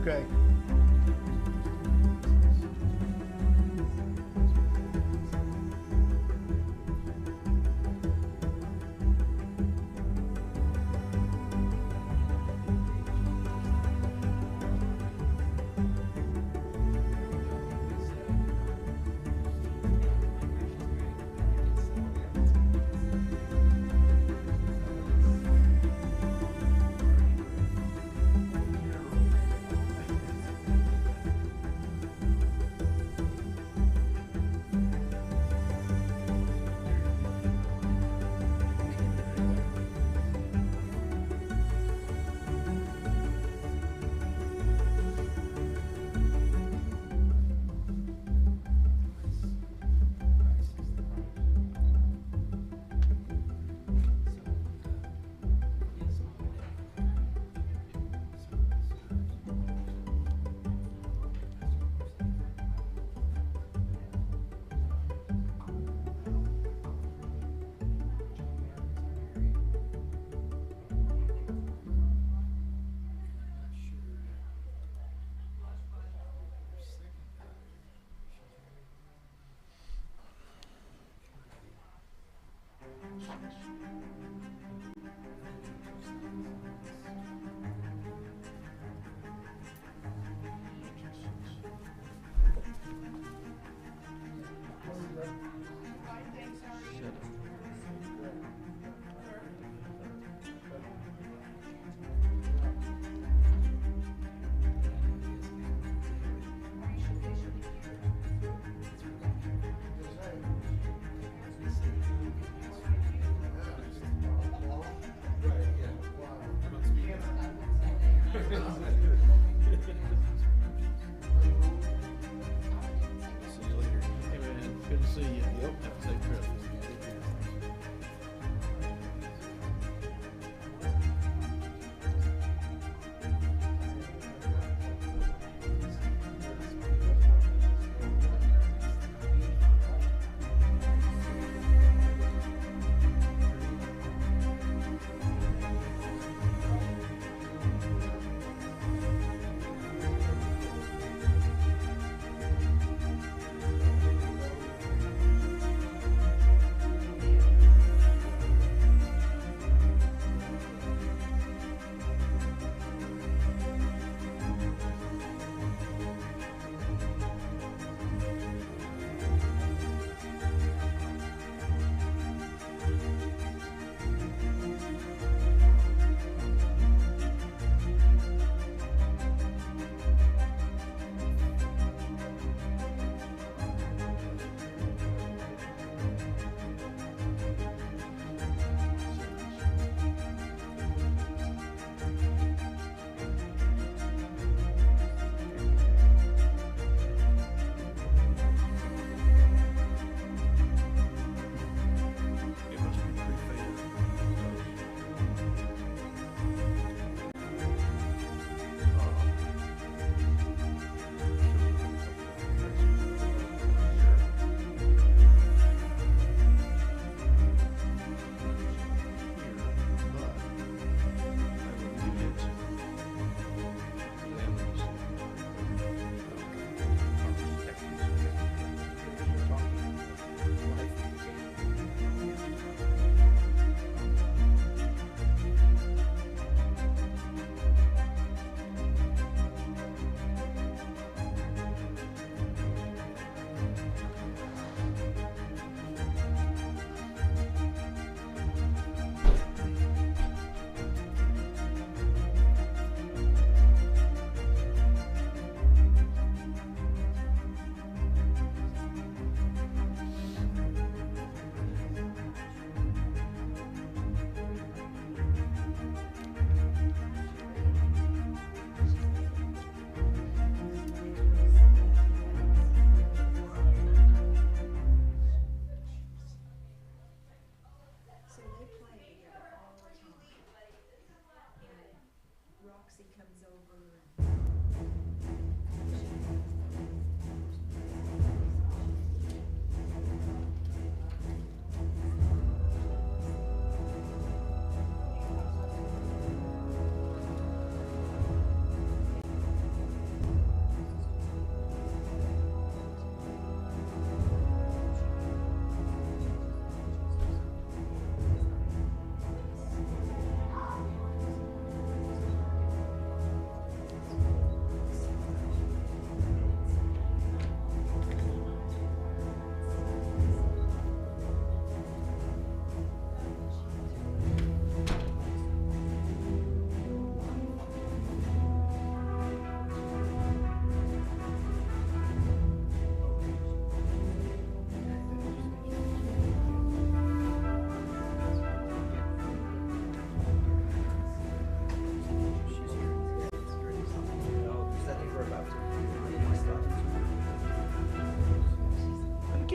Okay.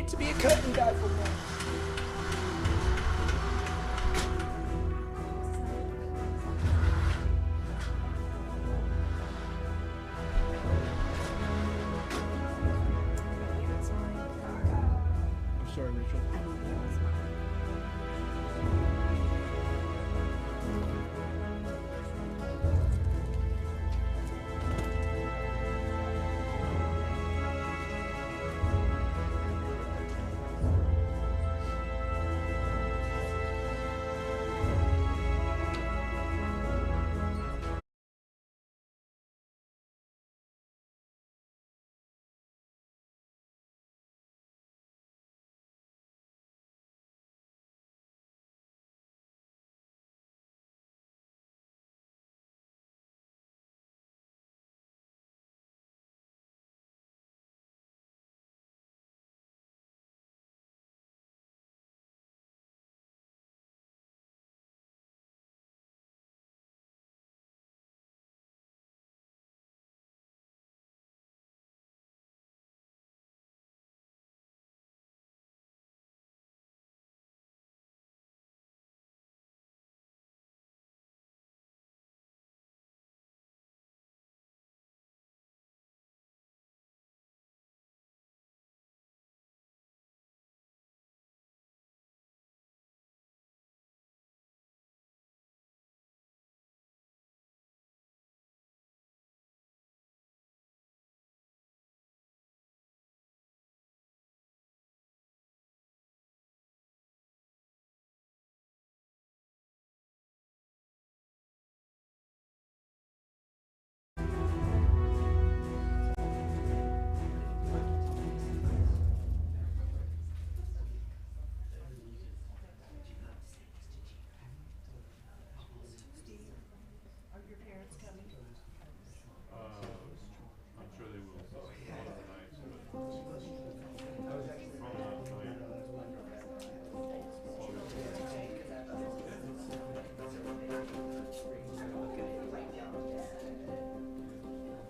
need to be a curtain guy for one. I'm sorry, Rachel.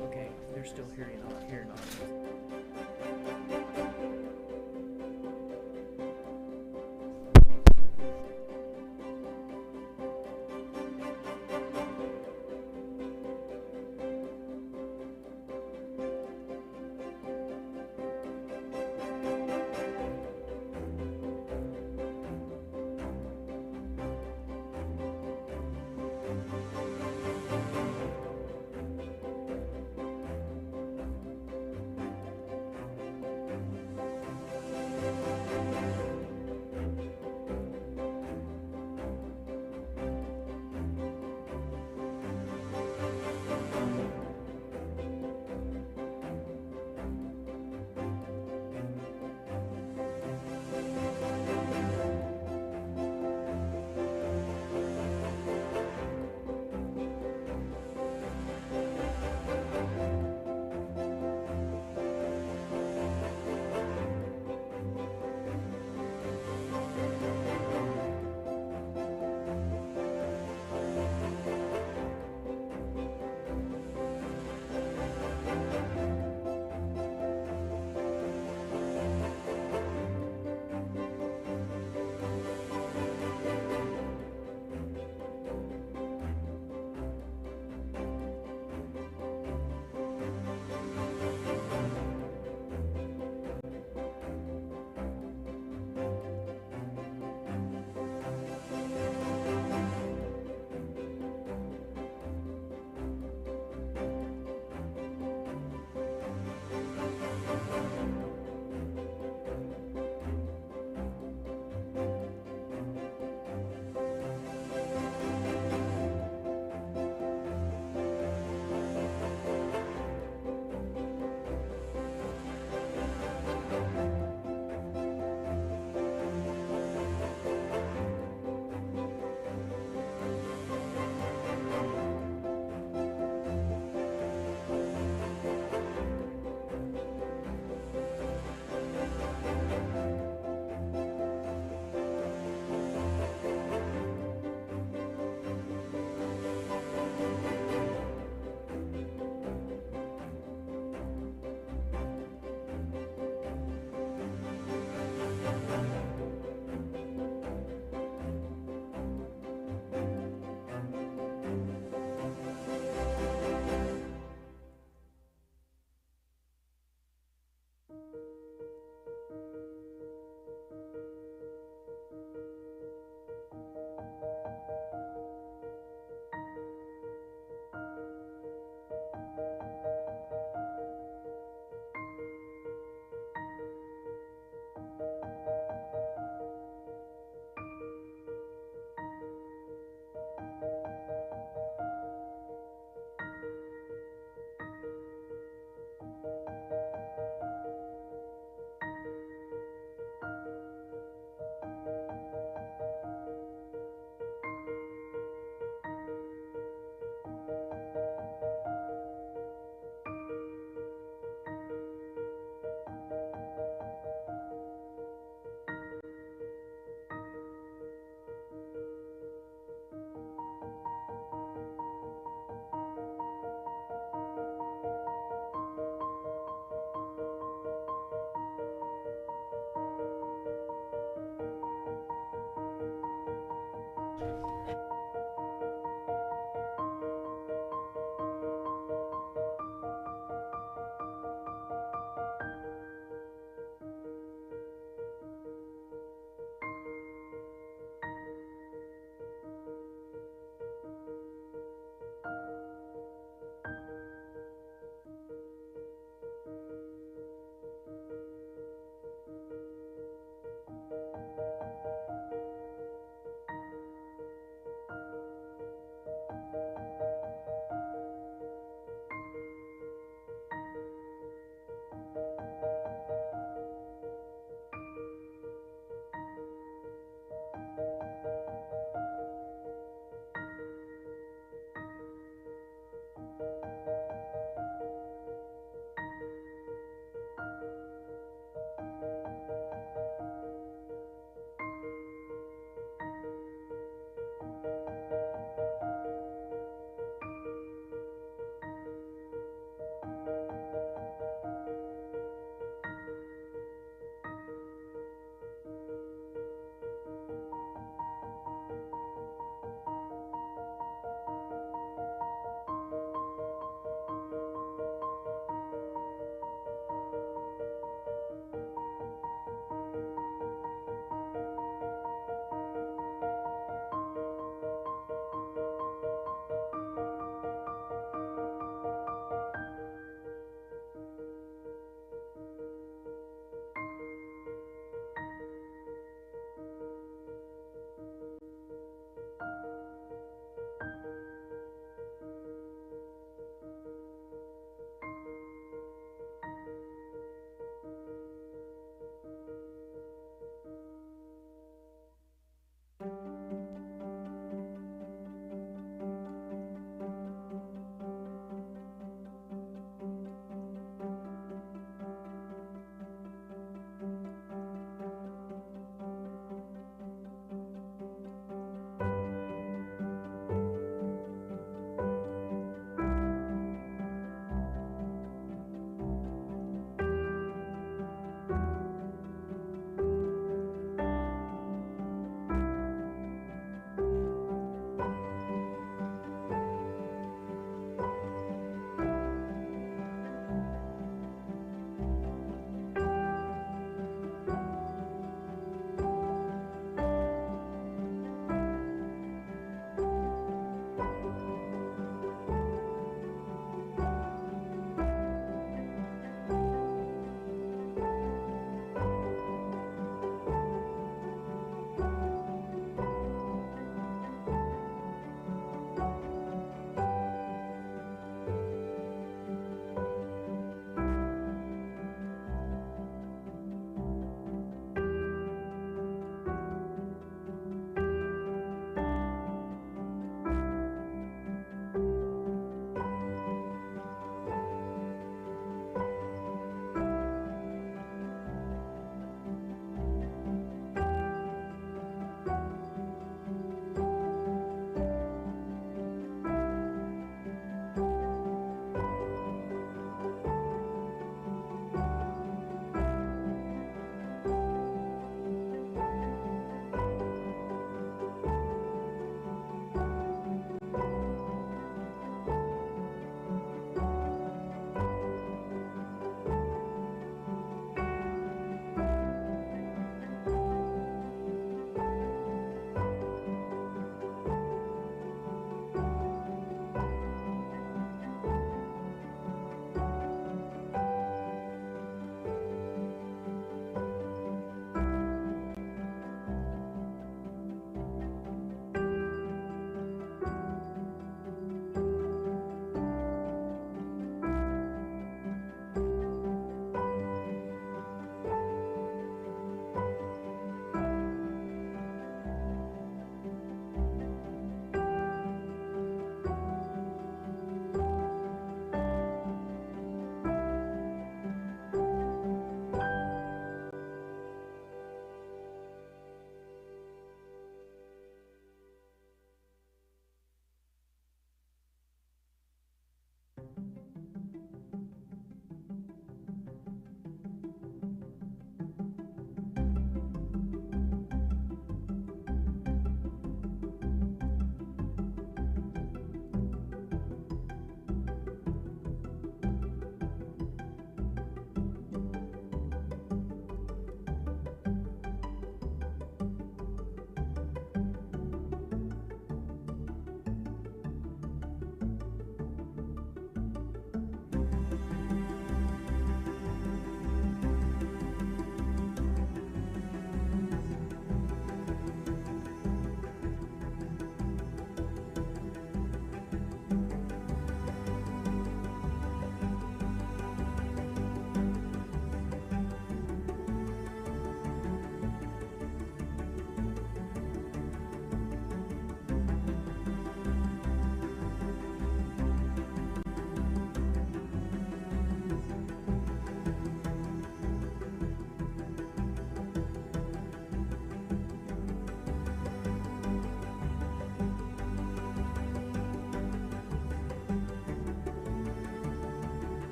Okay, they're still hearing on.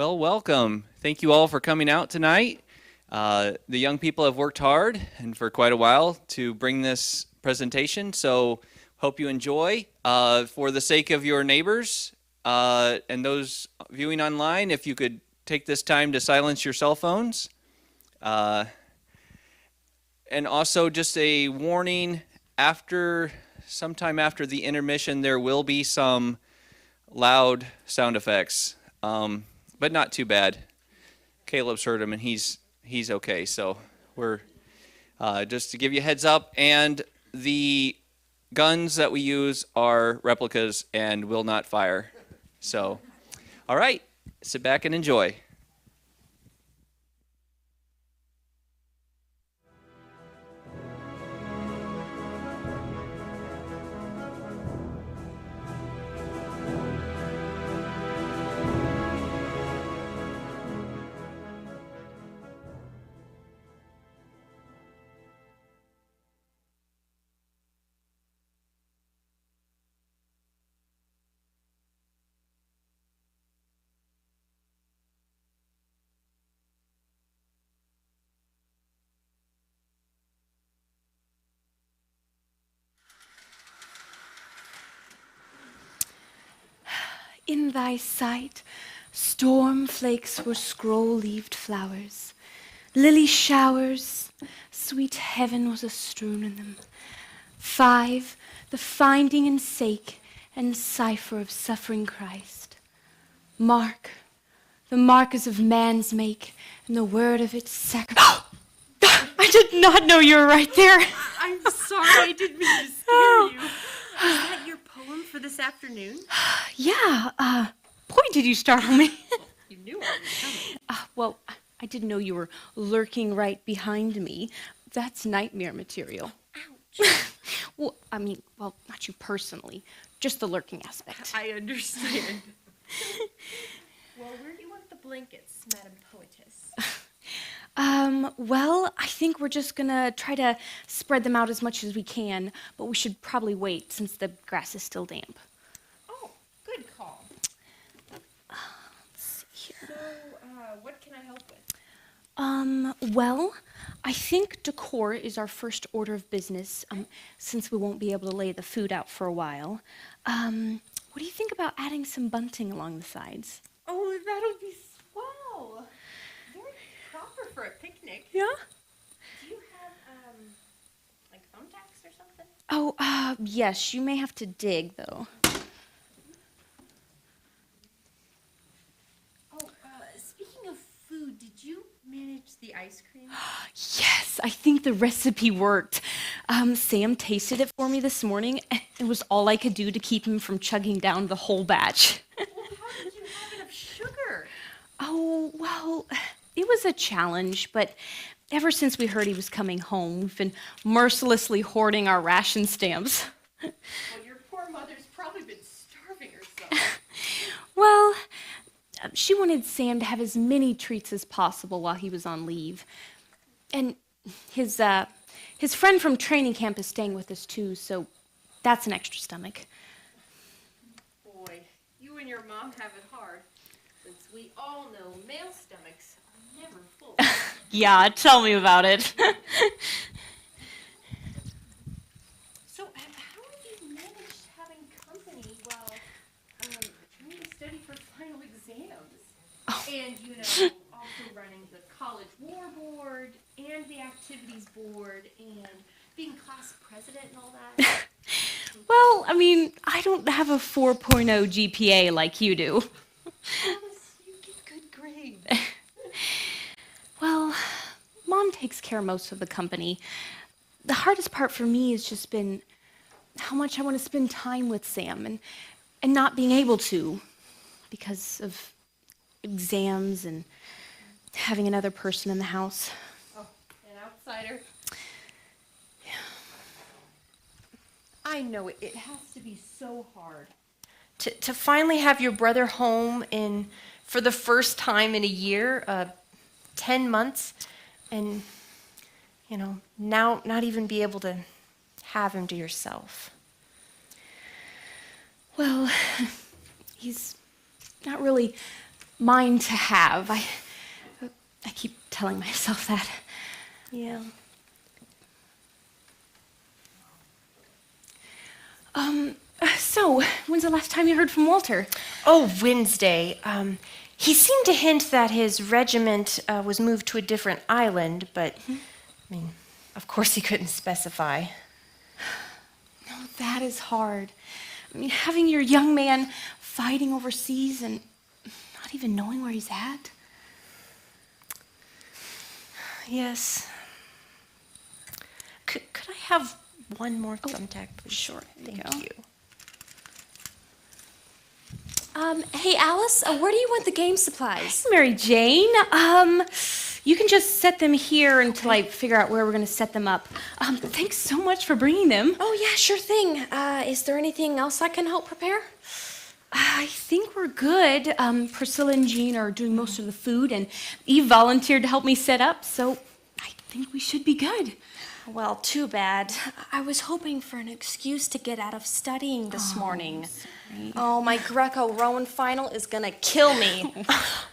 Well, welcome. Thank you all for coming out tonight. The young people have worked hard and for quite a while to bring this presentation, so hope you enjoy. For the sake of your neighbors and those viewing online, if you could take this time to silence your cell phones. And also just a warning, sometime after the intermission, there will be some loud sound effects. But not too bad. Caleb's heard him and he's okay. So we're just to give you a heads up. And the guns that we use are replicas and will not fire. So, all right, sit back and enjoy. In thy sight, storm flakes were scroll-leaved flowers. Lily showers, sweet heaven was a-strewn in them. 5, the finding and sake and cipher of suffering Christ. Mark, the markers of man's make, and the word of its sacrifice. I did not know you were right there. I'm sorry, I didn't mean to scare you. Is that your poem for this afternoon? Yeah, boy, did you startle me. You knew I was coming. Well, I didn't know you were lurking right behind me. That's nightmare material. Ouch. Well, not you personally, just the lurking aspect. I understand. Well, where do you want the blankets, Madam Poetess? Well, I think we're just gonna try to spread them out as much as we can, but we should probably wait since the grass is still damp. Oh, good call. Let's see here. So, what can I help with? Well, I think decor is our first order of business, since we won't be able to lay the food out for a while. What do you think about adding some bunting along the sides? Oh, that'll be swell. Very proper for a picnic. Yeah? Do you have, like thumbtacks or something? Oh, yes, you may have to dig, though. Oh, speaking of food, did you manage the ice cream? Yes, I think the recipe worked. Sam tasted it for me this morning. It was all I could do to keep him from chugging down the whole batch. Well, how did you have enough sugar? Oh, well, it was a challenge, but ever since we heard he was coming home, we've been mercilessly hoarding our ration stamps. Well, your poor mother's probably been starving herself. Well, she wanted Sam to have as many treats as possible while he was on leave. And his friend from training camp is staying with us too, so that's an extra stomach. Boy, you and your mom have it hard, since we all know male stomachs are never full. Yeah, tell me about it. So, how have you managed having company while trying to study for final exams? Oh. And, also running the college war board and the activities board and being class president and all that? Well, I don't have a 4.0 GPA like you do. Alice, you get good grades. Well, Mom takes care of most of the company. The hardest part for me has just been how much I want to spend time with Sam and not being able to because of exams and having another person in the house. Oh, an outsider? I know it has to be so hard. To finally have your brother home for the first time in a year, 10 months, and, now not even be able to have him to yourself. Well, he's not really mine to have. I keep telling myself that. Yeah. So, when's the last time you heard from Walter? Oh, Wednesday. He seemed to hint that his regiment was moved to a different island, but, I mean, of course he couldn't specify. No, that is hard. I mean, having your young man fighting overseas and not even knowing where he's at. Yes. Could I have one more thumbtack, please? Sure. Thank you. Hey, Alice, where do you want the game supplies? Mary Jane, you can just set them here until I figure out where we're going to set them up. Thanks so much for bringing them. Oh, yeah, sure thing. Is there anything else I can help prepare? I think we're good. Priscilla and Jean are doing most of the food, and Eve volunteered to help me set up, so I think we should be good. Well, too bad. I was hoping for an excuse to get out of studying this morning. Oh, my Greco-Roman final is gonna kill me.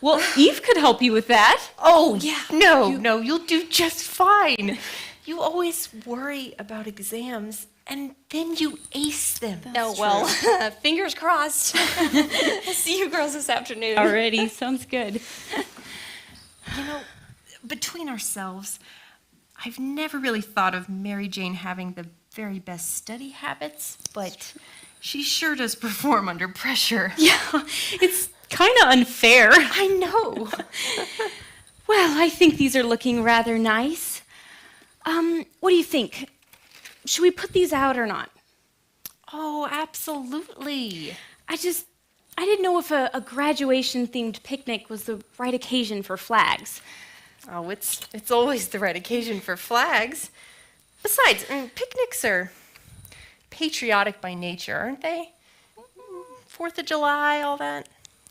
Well, Eve could help you with that. Oh, yeah. No, you'll do just fine. You always worry about exams, and then you ace them. Oh, well, fingers crossed. I'll see you girls this afternoon. Already, sounds good. You know, between ourselves, I've never really thought of Mary Jane having the very best study habits, but she sure does perform under pressure. Yeah, it's kind of unfair. I know. Well, I think these are looking rather nice. What do you think? Should we put these out or not? Oh, absolutely. I didn't know if a graduation-themed picnic was the right occasion for flags. Oh, it's always the right occasion for flags. Besides, picnics are patriotic by nature, aren't they? 4th of July, all that.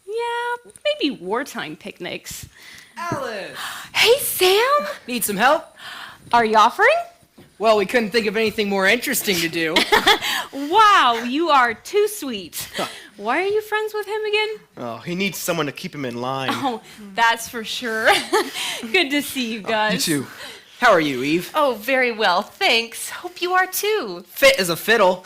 Yeah, maybe wartime picnics. Alice! Hey, Sam! Need some help? Are you offering? Well, we couldn't think of anything more interesting to do. Wow, you are too sweet. Why are you friends with him again? Oh, he needs someone to keep him in line. Oh, that's for sure. Good to see you guys. You too. How are you, Eve? Oh, very well, thanks. Hope you are too. Fit as a fiddle.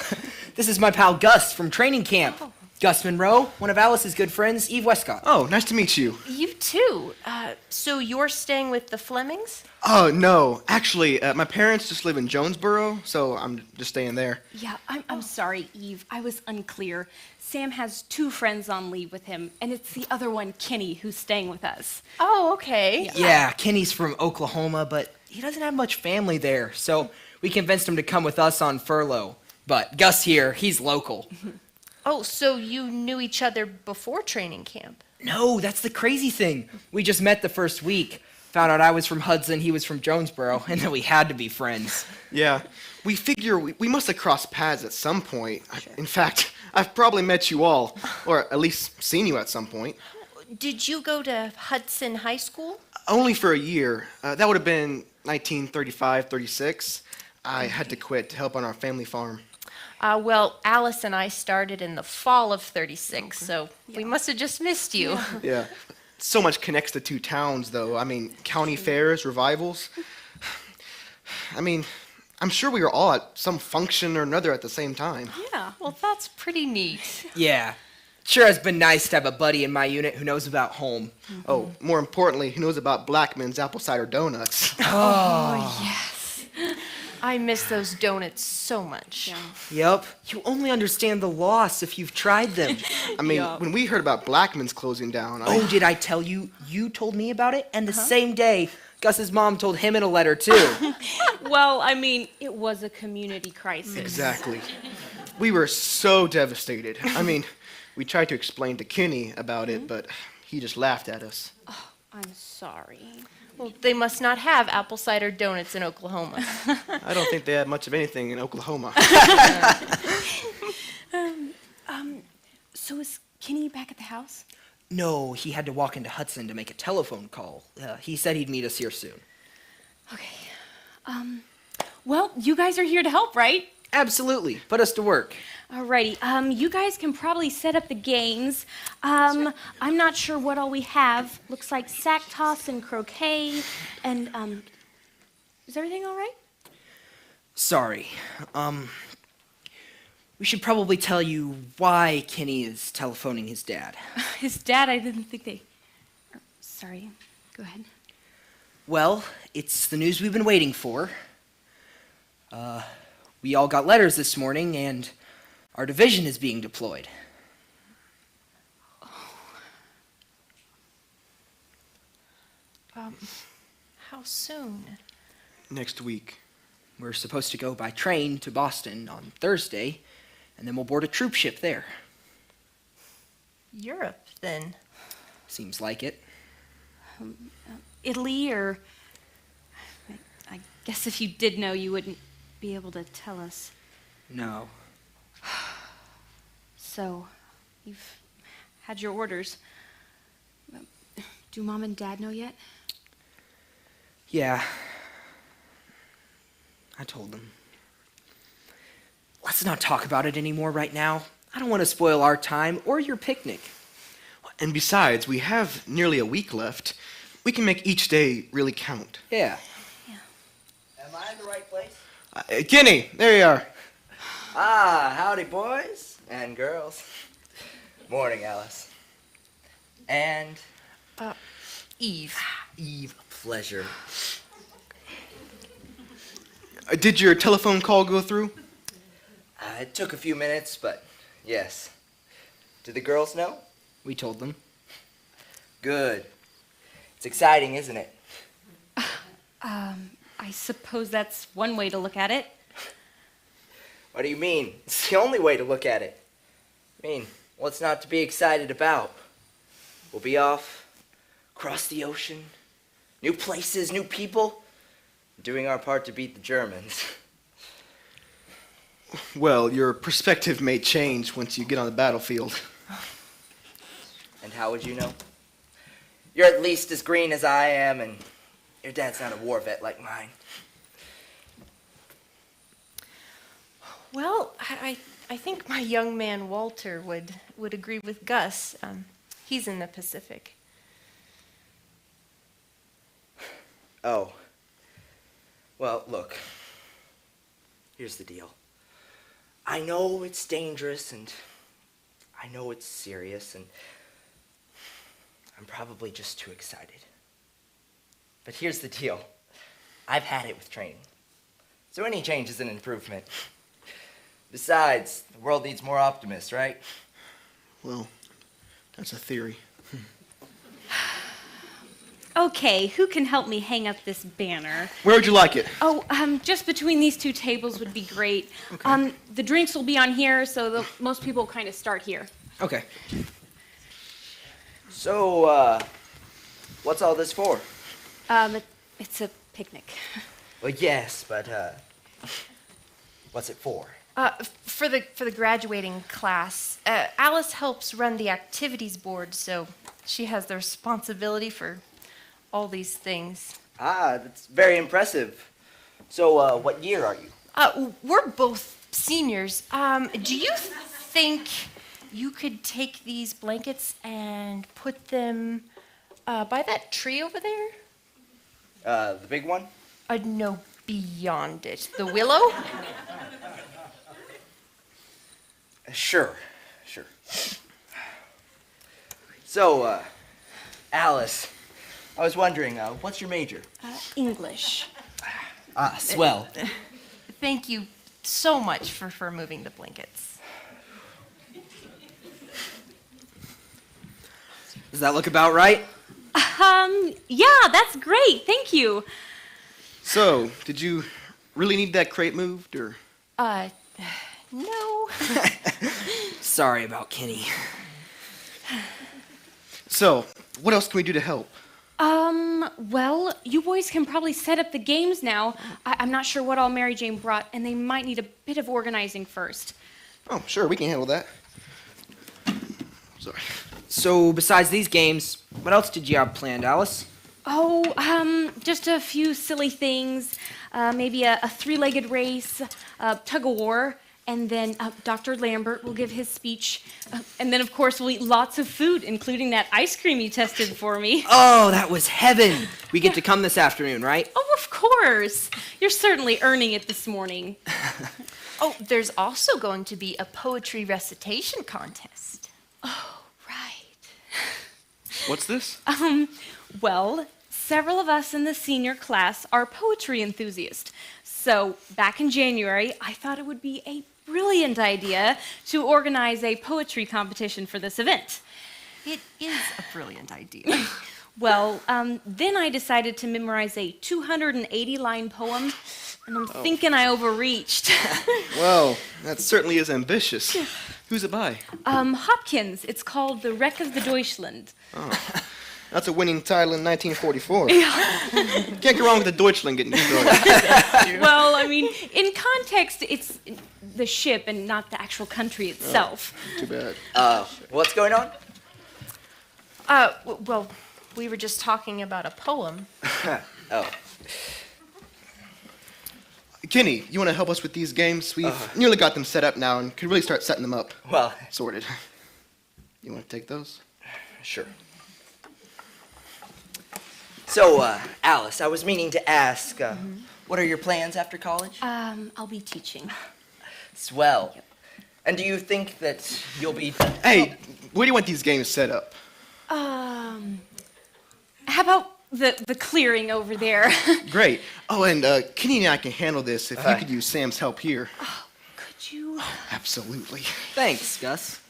This is my pal Gus from training camp. Gus Monroe, one of Alice's good friends, Eve Westcott. Oh, nice to meet you. You too. So you're staying with the Flemings? Oh, no. Actually, my parents just live in Jonesboro, so I'm just staying there. Yeah, I'm sorry, Eve. I was unclear. Sam has 2 friends on leave with him, and it's the other one, Kenny, who's staying with us. Oh, okay. Yeah, Kenny's from Oklahoma, but he doesn't have much family there, so we convinced him to come with us on furlough. But Gus here, he's local. Oh, so you knew each other before training camp? No, that's the crazy thing. We just met the first week. Found out I was from Hudson, he was from Jonesboro, and then we had to be friends. Yeah, we figure we must have crossed paths at some point. In fact, I've probably met you all, or at least seen you at some point. Did you go to Hudson High School? Only for a year. That would have been 1935, 36. I had to quit to help on our family farm. Well, Alice and I started in the fall of 36, so we must have just missed you. Yeah. So much connects the 2 towns, though. I mean, county fairs, revivals. I mean, I'm sure we were all at some function or another at the same time. Yeah, well, that's pretty neat. Yeah. Sure has been nice to have a buddy in my unit who knows about home. Oh, more importantly, who knows about Blackman's apple cider donuts? Yes. I miss those donuts so much. Yep. You only understand the loss if you've tried them. I mean, when we heard about Blackman's closing down, Oh, did I tell you? You told me about it, and the same day, Gus's mom told him in a letter, too. Well, I mean, it was a community crisis. Exactly. We were so devastated. I mean, we tried to explain to Kenny about it, but he just laughed at us. I'm sorry. Well, they must not have apple cider donuts in Oklahoma. I don't think they had much of anything in Oklahoma. So is Kenny back at the house? No, he had to walk into Hudson to make a telephone call. He said he'd meet us here soon. Okay. Well, you guys are here to help, right? Absolutely. Put us to work. Alrighty, you guys can probably set up the games. I'm not sure what all we have. Looks like sack toss and croquet, and, is everything all right? Sorry. We should probably tell you why Kenny is telephoning his dad. His dad, I didn't think they... Sorry, go ahead. Well, it's the news we've been waiting for. We all got letters this morning, and our division is being deployed. How soon? Next week. We're supposed to go by train to Boston on Thursday, and then we'll board a troop ship there. Europe, then. Seems like it. Italy, or... I guess if you did know, you wouldn't be able to tell us. No. So, you've had your orders. Do Mom and Dad know yet? Yeah. I told them. Let's not talk about it anymore right now. I don't want to spoil our time or your picnic. And besides, we have nearly a week left. We can make each day really count. Yeah. Am I in the right place? Kenny, there you are. Ah, howdy, boys and girls. Morning, Alice. And Eve. Eve, pleasure. Did your telephone call go through? It took a few minutes, but yes. Did the girls know? We told them. Good. It's exciting, isn't it? I suppose that's one way to look at it. What do you mean? It's the only way to look at it. I mean, what's not to be excited about? We'll be off, across the ocean, new places, new people, doing our part to beat the Germans. Well, your perspective may change once you get on the battlefield. And how would you know? You're at least as green as I am, and your dad's not a war vet like mine. Well, I think my young man Walter would agree with Gus. He's in the Pacific. Oh. Well, look. Here's the deal. I know it's dangerous, and I know it's serious, and I'm probably just too excited. But here's the deal. I've had it with training. So any change is an improvement. Besides, the world needs more optimists, right? Well, that's a theory. Okay, who can help me hang up this banner? Where would you like it? Oh, just between these two tables would be great. Okay. The drinks will be on here, so most people kind of start here. Okay. So, what's all this for? It's a picnic. Well, yes, but, what's it for? For the graduating class, Alice helps run the activities board, so she has the responsibility for all these things. Ah, that's very impressive. So, what year are you? We're both seniors. Do you think you could take these blankets and put them by that tree over there? The big one? No, beyond it. The willow? Sure. So, Alice, I was wondering, what's your major? English. Ah, swell. Thank you so much for moving the blankets. Does that look about right? Yeah, that's great. Thank you. So, did you really need that crate moved, or? No. Sorry about Kenny. So, what else can we do to help? Well, you boys can probably set up the games now. I'm not sure what all Mary Jane brought, and they might need a bit of organizing first. Oh, sure, we can handle that. Sorry. So, besides these games, what else did you have planned, Alice? Oh, just a few silly things. Maybe a three-legged race, tug of war, and then Dr. Lambert will give his speech. And then, of course, we'll eat lots of food, including that ice cream you tested for me. Oh, that was heaven. We get to come this afternoon, right? Oh, of course. You're certainly earning it this morning. Oh, there's also going to be a poetry recitation contest. Oh, right. What's this? Well, several of us in the senior class are poetry enthusiasts. So back in January, I thought it would be a brilliant idea to organize a poetry competition for this event. It is a brilliant idea. Well, then I decided to memorize a 280-line poem, and I'm thinking I overreached. Well, that certainly is ambitious. Who's it by? Hopkins. It's called The Wreck of the Deutschland. That's a winning title in 1944. Can't go wrong with the Deutschland getting destroyed. Well, I mean, in context, it's the ship and not the actual country itself. Too bad. What's going on? Well, we were just talking about a poem. Oh, Kenny, you want to help us with these games? We've nearly got them set up now and could really start setting them up. well, Sorted. You want to take those? sure. So, Alice, I was meaning to ask, what are your plans after college? I'll be teaching. Swell. And do you think that you'll be... Hey, where do you want these games set up? How about the clearing over there? Great. Oh, and Kenny and I can handle this if you could use Sam's help here. Could you? Absolutely. Thanks, Gus.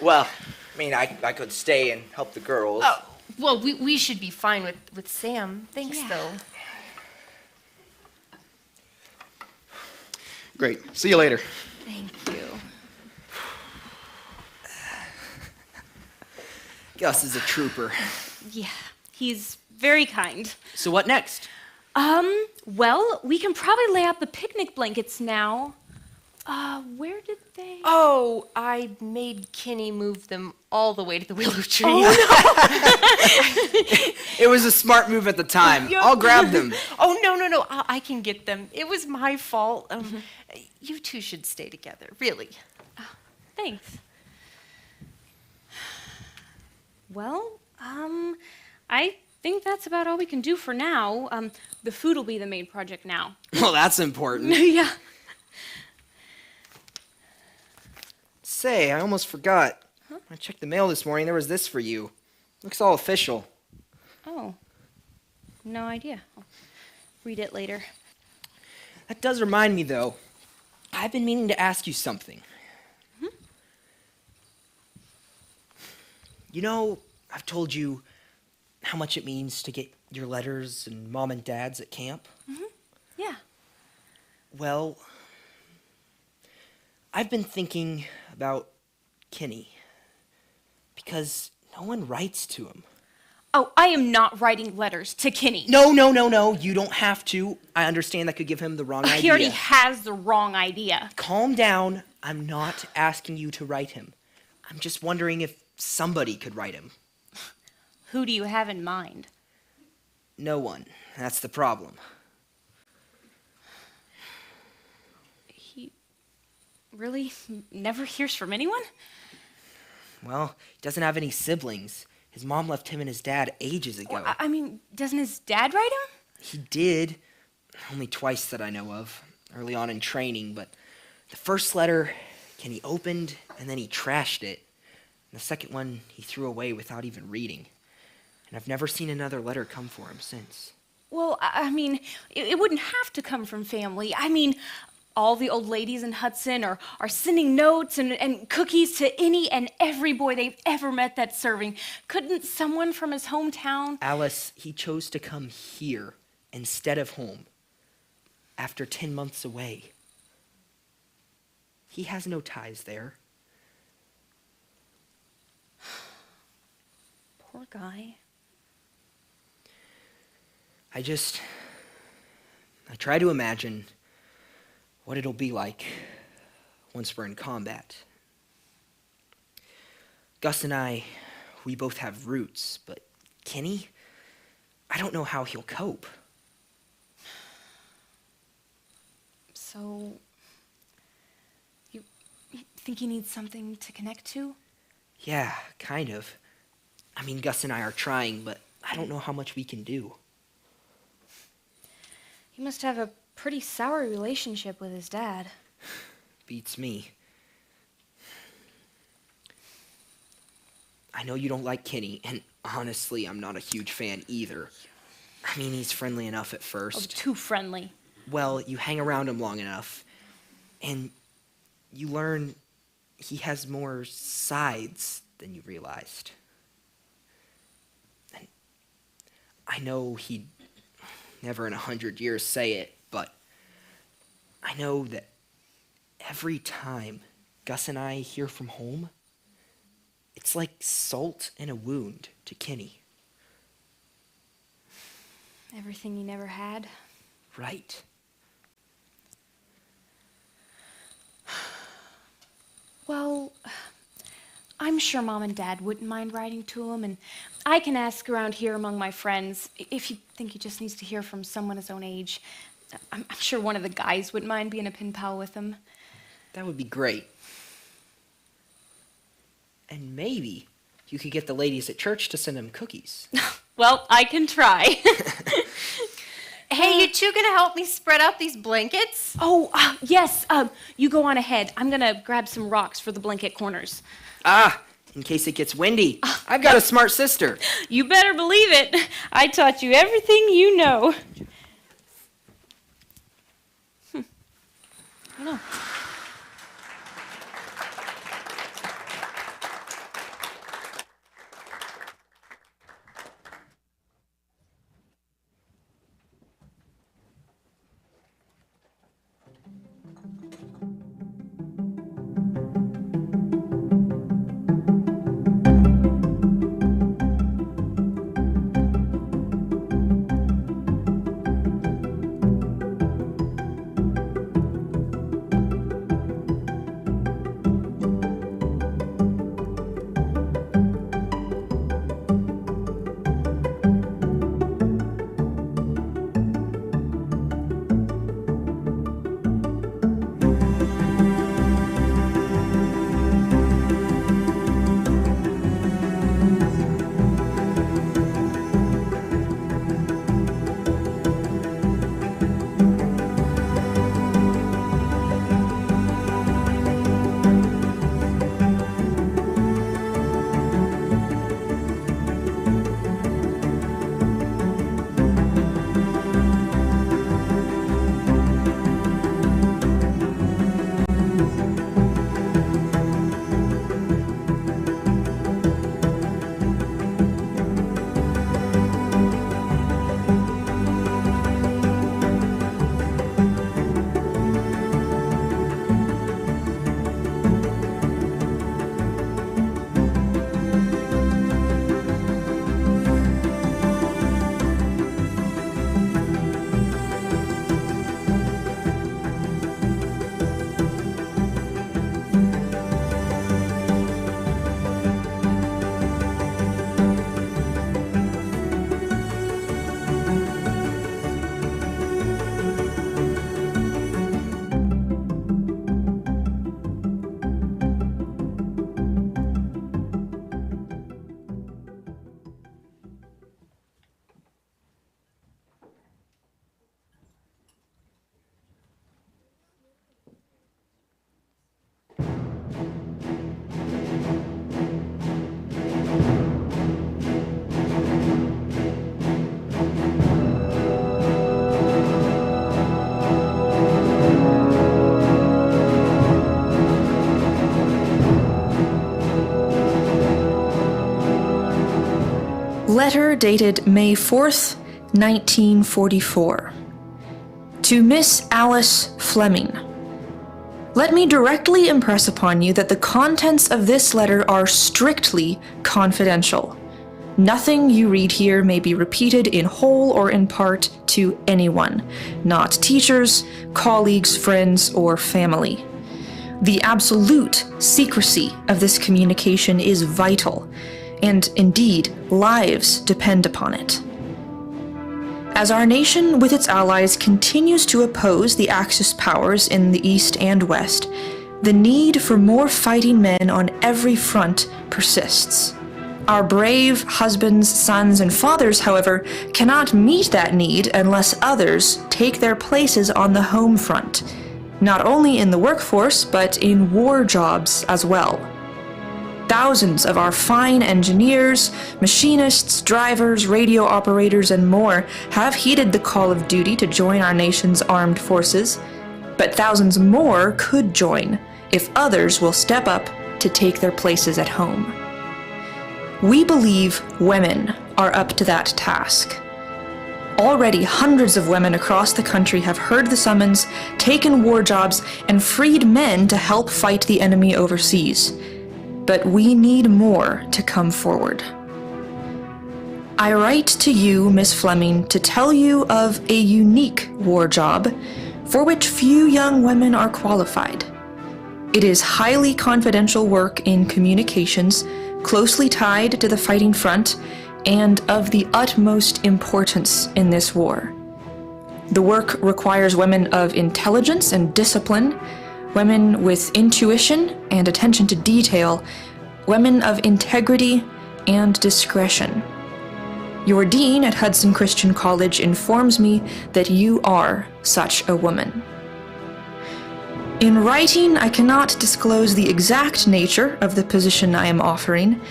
Well, I mean, I could stay and help the girls. Oh, well, we should be fine with Sam. Thanks, Yeah. though. Great. See you later. Thank you. Gus is a trooper. Yeah, he's very kind. So what next? Well, we can probably lay out the picnic blankets now. Where did they? Oh, I made Kenny move them all the way to the willow tree. It was a smart move at the time. I'll grab them. Oh, no. I can get them. It was my fault. You two should stay together, really. Thanks. Well, I think that's about all we can do for now. The food will be the main project now. Well, that's important. Yeah. Say, I almost forgot. I checked the mail this morning. There was this for you. Looks all official. Oh, no idea. I'll read it later. That does remind me, though. I've been meaning to ask you something. You know, I've told you how much it means to get your letters and Mom and Dad's at camp. Yeah. Well, I've been thinking about Kenny because no one writes to him. Oh, I am not writing letters to Kenny. No. You don't have to. I understand that could give him the wrong idea. He already has the wrong idea. Calm down. I'm not asking you to write him. I'm just wondering if somebody could write him. Who do you have in mind? No one. That's the problem. He really never hears from anyone? Well, he doesn't have any siblings. His mom left him and his dad ages ago. Well, I mean, doesn't his dad write him? He did. Only twice that I know of. Early on in training, but the first letter, Kenny opened, and then he trashed it. And the second one, he threw away without even reading. And I've never seen another letter come for him since. Well, I mean, it wouldn't have to come from family. I mean, all the old ladies in Hudson are sending notes and cookies to any and every boy they've ever met that's serving. Couldn't someone from his hometown... Alice, he chose to come here instead of home after 10 months away. He has no ties there. Poor guy. I try to imagine what it'll be like once we're in combat. Gus and I, we both have roots, but Kenny, I don't know how he'll cope. So, think he needs something to connect to? Yeah, kind of. I mean, Gus and I are trying, but I don't know how much we can do. He must have a pretty sour relationship with his dad. Beats me. I know you don't like Kenny, and honestly, I'm not a huge fan either. I mean, he's friendly enough at Oh, first. too friendly. Well, you hang around him long enough, and you learn he has more sides than you realized. And I know he'd never in 100 years say it, but I know that every time Gus and I hear from home, it's like salt in a wound to Kenny. Everything he never had. Right. Well, I'm sure Mom and Dad wouldn't mind writing to him, and I can ask around here among my friends if you think he just needs to hear from someone his own age. I'm sure one of the guys wouldn't mind being a pen pal with him. That would be great. And maybe you could get the ladies at church to send him cookies. Well, I can try. Hey, you two gonna help me spread out these blankets? Oh, yes, you go on ahead. I'm gonna grab some rocks for the blanket corners. In case it gets windy. I've got a smart sister. You better believe it. I taught you everything you know. I know. Letter dated May 4th, 1944. To Miss Alice Fleming. Let me directly impress upon you that the contents of this letter are strictly confidential. Nothing you read here may be repeated in whole or in part to anyone, not teachers, colleagues, friends, or family. The absolute secrecy of this communication is vital, and indeed, lives depend upon it. As our nation with its allies continues to oppose the Axis powers in the East and West, The need for more fighting men on every front persists. Our brave husbands, sons, and fathers, however, cannot meet that need unless others take their places on the home front, not only in the workforce, but in war jobs as well. Thousands of our fine engineers, machinists, drivers, radio operators, and more have heeded the call of duty to join our nation's armed forces, but thousands more could join if others will step up to take their places at home. We believe women are up to that task. Already, hundreds of women across the country have heard the summons, taken war jobs, and freed men to help fight the enemy overseas. But we need more to come forward. I write to you, Miss Fleming, to tell you of a unique war job for which few young women are qualified. It is highly confidential work in communications, closely tied to the fighting front, and of the utmost importance in this war. The work requires women of intelligence and discipline, women with intuition and attention to detail, women of integrity and discretion. Your dean at Hudson Christian College informs me that you are such a woman. In writing, I cannot disclose the exact nature of the position I am offering,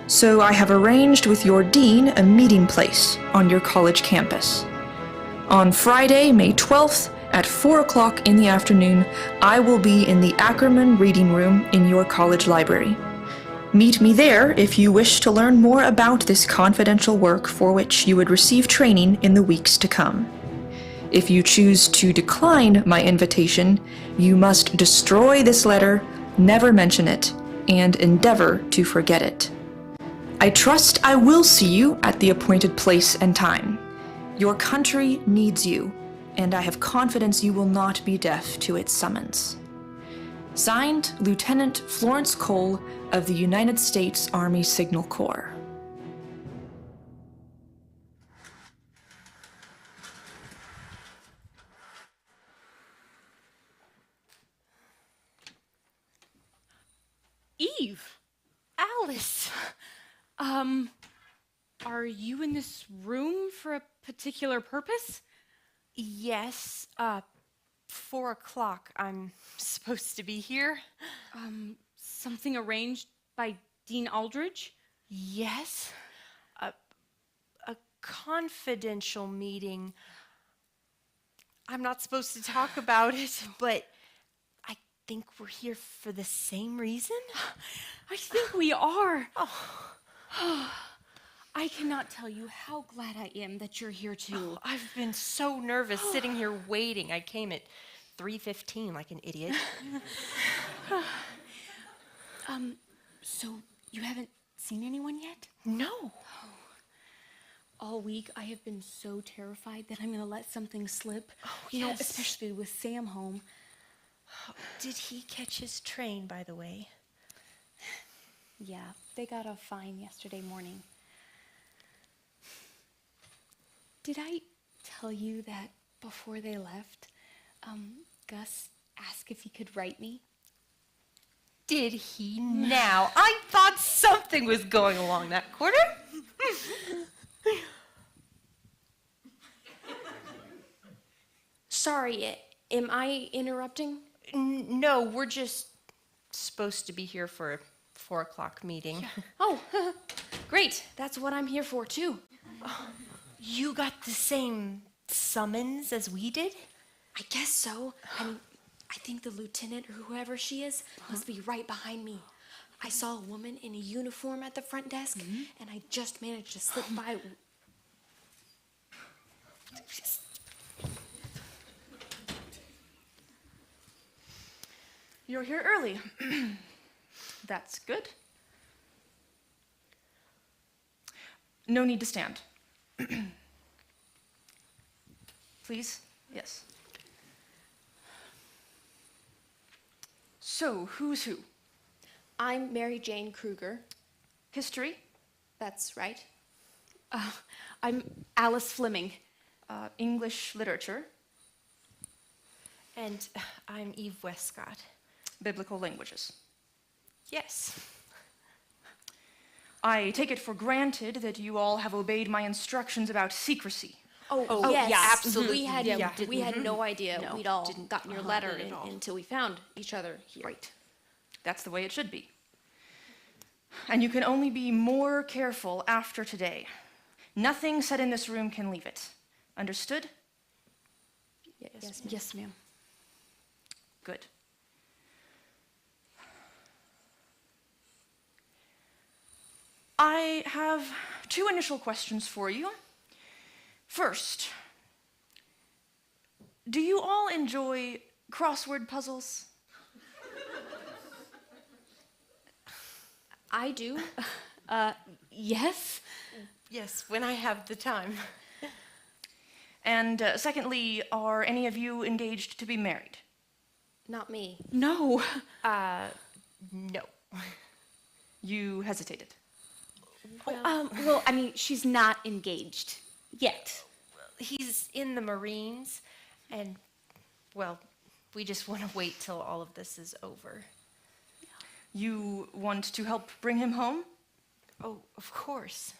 so I have arranged with your dean a meeting place on your college campus. On Friday, May 12th, at 4 o'clock in the afternoon, I will be in the Ackerman Reading Room in your college library. Meet me there if you wish to learn more about this confidential work for which you would receive training in the weeks to come. If you choose to decline my invitation, you must destroy this letter, never mention it, and endeavor to forget it. I trust I will see you at the appointed place and time. Your country needs you, and I have confidence you will not be deaf to its summons. Signed, Lieutenant Florence Cole of the United States Army Signal Corps. Eve! Alice! Are you in this room for a particular purpose? Yes, 4 o'clock. I'm supposed to be here. Something arranged by Dean Aldridge? Yes. A confidential meeting. I'm not supposed to talk about it, but I think we're here for the same reason. I think we are. Oh. I cannot tell you how glad I am that you're here too. I've been so nervous sitting here waiting. I came at 3:15 like an idiot. So you haven't seen anyone yet? No. All week I have been so terrified that I'm going to let something slip. You know, especially with Sam home. Did he catch his train, by the way? Yeah, they got a fine yesterday morning. Did I tell you that before they left, Gus asked if he could write me? Did he now? I thought something was going along that quarter. Sorry, am I interrupting? No, we're just supposed to be here for a 4 o'clock meeting. Yeah. Oh, great. That's what I'm here for, too. Oh, you got the same summons as we did? I guess so. I mean, I think the lieutenant or whoever she is must be right behind me. I saw a woman in a uniform at the front desk, and I just managed to slip by. You're here early. That's good. No need to stand. Please? Yes. So, who's who? I'm Mary Jane Kruger. History? That's right. I'm Alice Fleming. English literature? And I'm Eve Westcott. biblical languages. Yes. I take it for granted that you all have obeyed my instructions about secrecy. Oh, yes, yeah, absolutely. We had, Yeah, we had no idea No, we'd all didn't- gotten your letter until we found each other here. Right. That's the way it should be. And you can only be more careful after today. Nothing said in this room can leave it. Understood? Yes, ma'am. Yes, ma'am. Good. I have 2 initial questions for you. First, do you all enjoy crossword puzzles? I do. Yes? Yes, when I have the time. And secondly, are any of you engaged to be married? Not me. No. No. You hesitated. Well, I mean, she's not engaged yet. He's in the Marines, and, well, we just want to wait till all of this is over. You want to help bring him home? Oh, of course.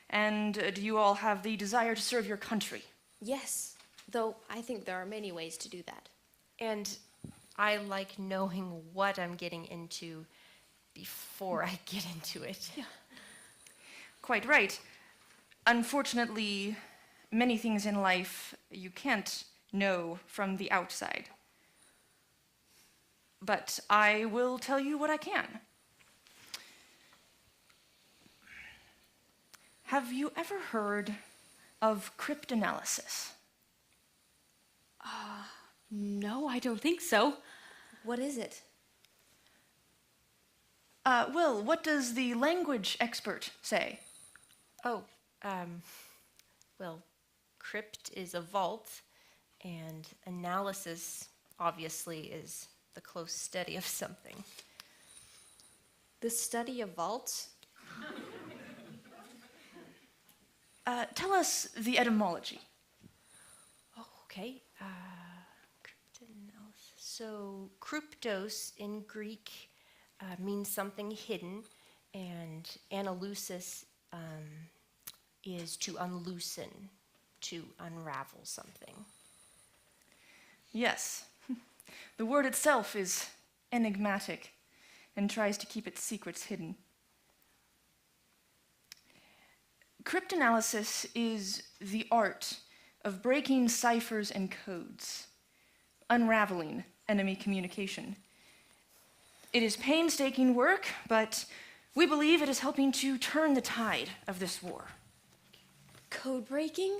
And do you all have the desire to serve your country? Yes, though I think there are many ways to do that. And I like knowing what I'm getting into before I get into it. Yeah. Quite right. Unfortunately, many things in life you can't know from the outside. But I will tell you what I can. Have you ever heard of cryptanalysis? No, I don't think so. What is it? Well, what does the language expert say? Oh, well, crypt is a vault, and analysis, obviously, is the close study of something. The study of vaults? Tell us the etymology. Oh, okay. Cryptanalysis. So, kryptos in Greek means something hidden, and analusis is to unloosen, to unravel something. Yes. The word itself is enigmatic and tries to keep its secrets hidden. Cryptanalysis is the art of breaking ciphers and codes, unraveling enemy communication. It is painstaking work, but we believe it is helping to turn the tide of this war. Code breaking?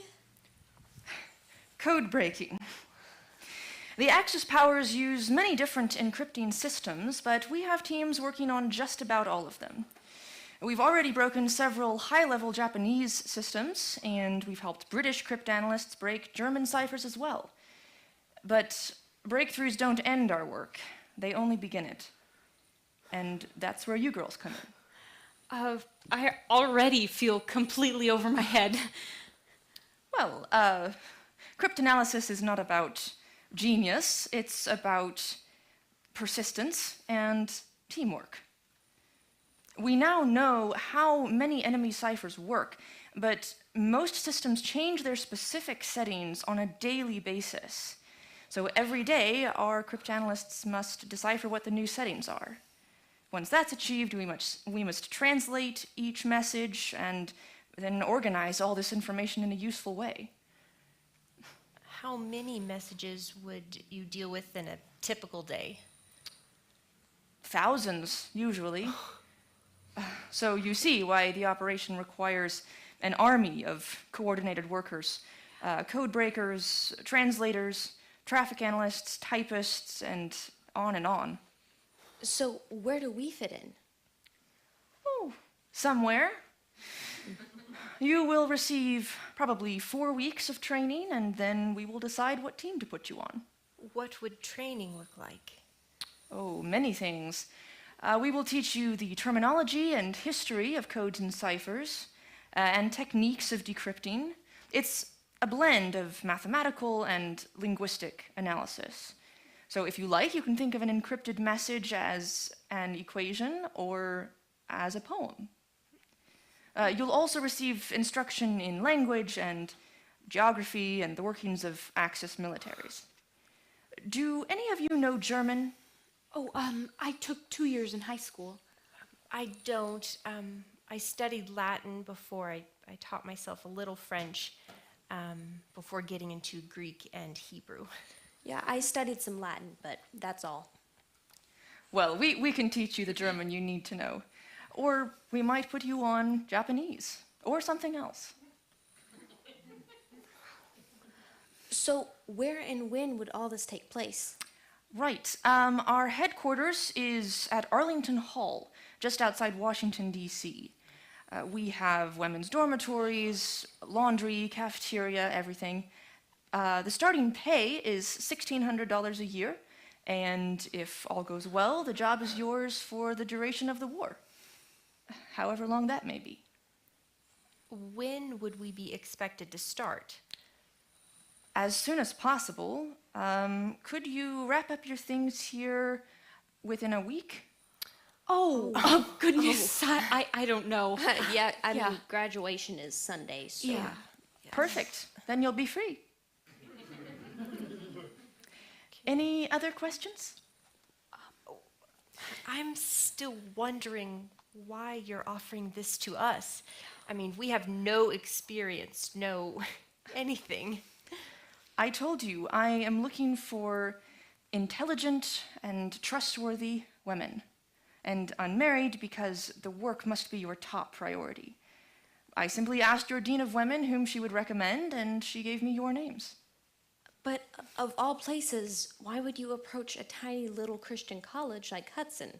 Code breaking. The Axis powers use many different encrypting systems, but we have teams working on just about all of them. We've already broken several high-level Japanese systems, and we've helped British cryptanalysts break German ciphers as well. But breakthroughs don't end our work. They only begin it. And that's where you girls come in. I already feel completely over my head. Well, cryptanalysis is not about genius. It's about persistence and teamwork. We now know how many enemy ciphers work, but most systems change their specific settings on a daily basis. So every day, our cryptanalysts must decipher what the new settings are. Once that's achieved, we must translate each message and then organize all this information in a useful way. How many messages would you deal with in a typical day? Thousands, usually. So you see why the operation requires an army of coordinated workers, code breakers, translators, traffic analysts, typists, and on and on. So where do we fit in? Oh, somewhere. You will receive probably 4 weeks of training, and then we will decide what team to put you on. What would training look like? Oh, many things. We will teach you the terminology and history of codes and ciphers, and techniques of decrypting. It's a blend of mathematical and linguistic analysis. So if you like, you can think of an encrypted message as an equation or as a poem. You'll also receive instruction in language and geography and the workings of Axis militaries. Do any of you know German? Oh, I took 2 years in high school. I don't. I studied Latin before. I taught myself a little French before getting into Greek and Hebrew. Yeah, I studied some Latin, but that's all. Well, we can teach you the German you need to know. Or we might put you on Japanese or something else. So, where and when would all this take place? Right. Our headquarters is at Arlington Hall, just outside Washington, D.C. We have women's dormitories, laundry, cafeteria, everything. The starting pay is $1,600 a year, and if all goes well, the job is yours for the duration of the war, however long that may be. When would we be expected to start? As soon as possible. Could you wrap up your things here within a week? Oh, goodness. I don't know. Yeah, I mean, graduation is Sunday, so... Yeah. Perfect. Then you'll be free. Any other questions? I'm still wondering why you're offering this to us. I mean, we have no experience, no anything. I told you, I am looking for intelligent and trustworthy women, and unmarried because the work must be your top priority. I simply asked your dean of women whom she would recommend, and she gave me your names. But of all places, why would you approach a tiny little Christian college like Hudson?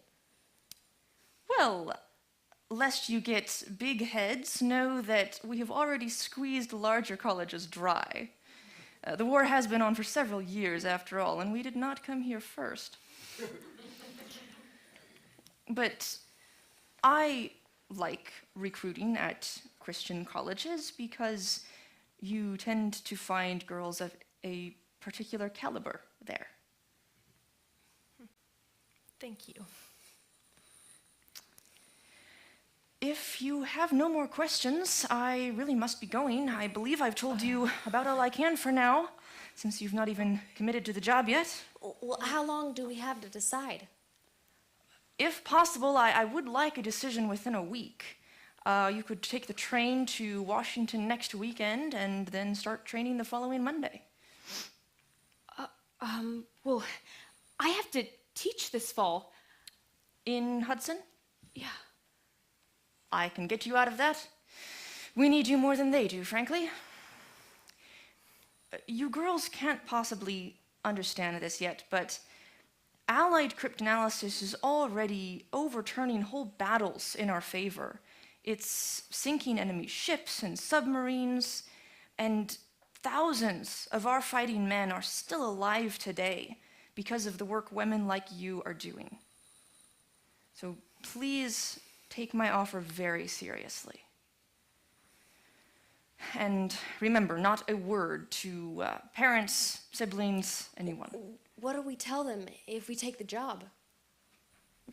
Well, lest you get big heads, know that we have already squeezed larger colleges dry. The war has been on for several years, after all, and we did not come here first. But I like recruiting at Christian colleges because you tend to find girls of a particular caliber there. Thank you. If you have no more questions, I really must be going. I believe I've told you about all I can for now, since you've not even committed to the job yet. Well, how long do we have to decide? If possible, I would like a decision within a week. You could take the train to Washington next weekend and then start training the following Monday. Well, I have to teach this fall. In Hudson? Yeah. I can get you out of that. We need you more than they do, frankly. You girls can't possibly understand this yet, but Allied cryptanalysis is already overturning whole battles in our favor. It's sinking enemy ships and submarines, and thousands of our fighting men are still alive today because of the work women like you are doing. So please take my offer very seriously. And remember, not a word to parents, siblings, anyone. What do we tell them if we take the job?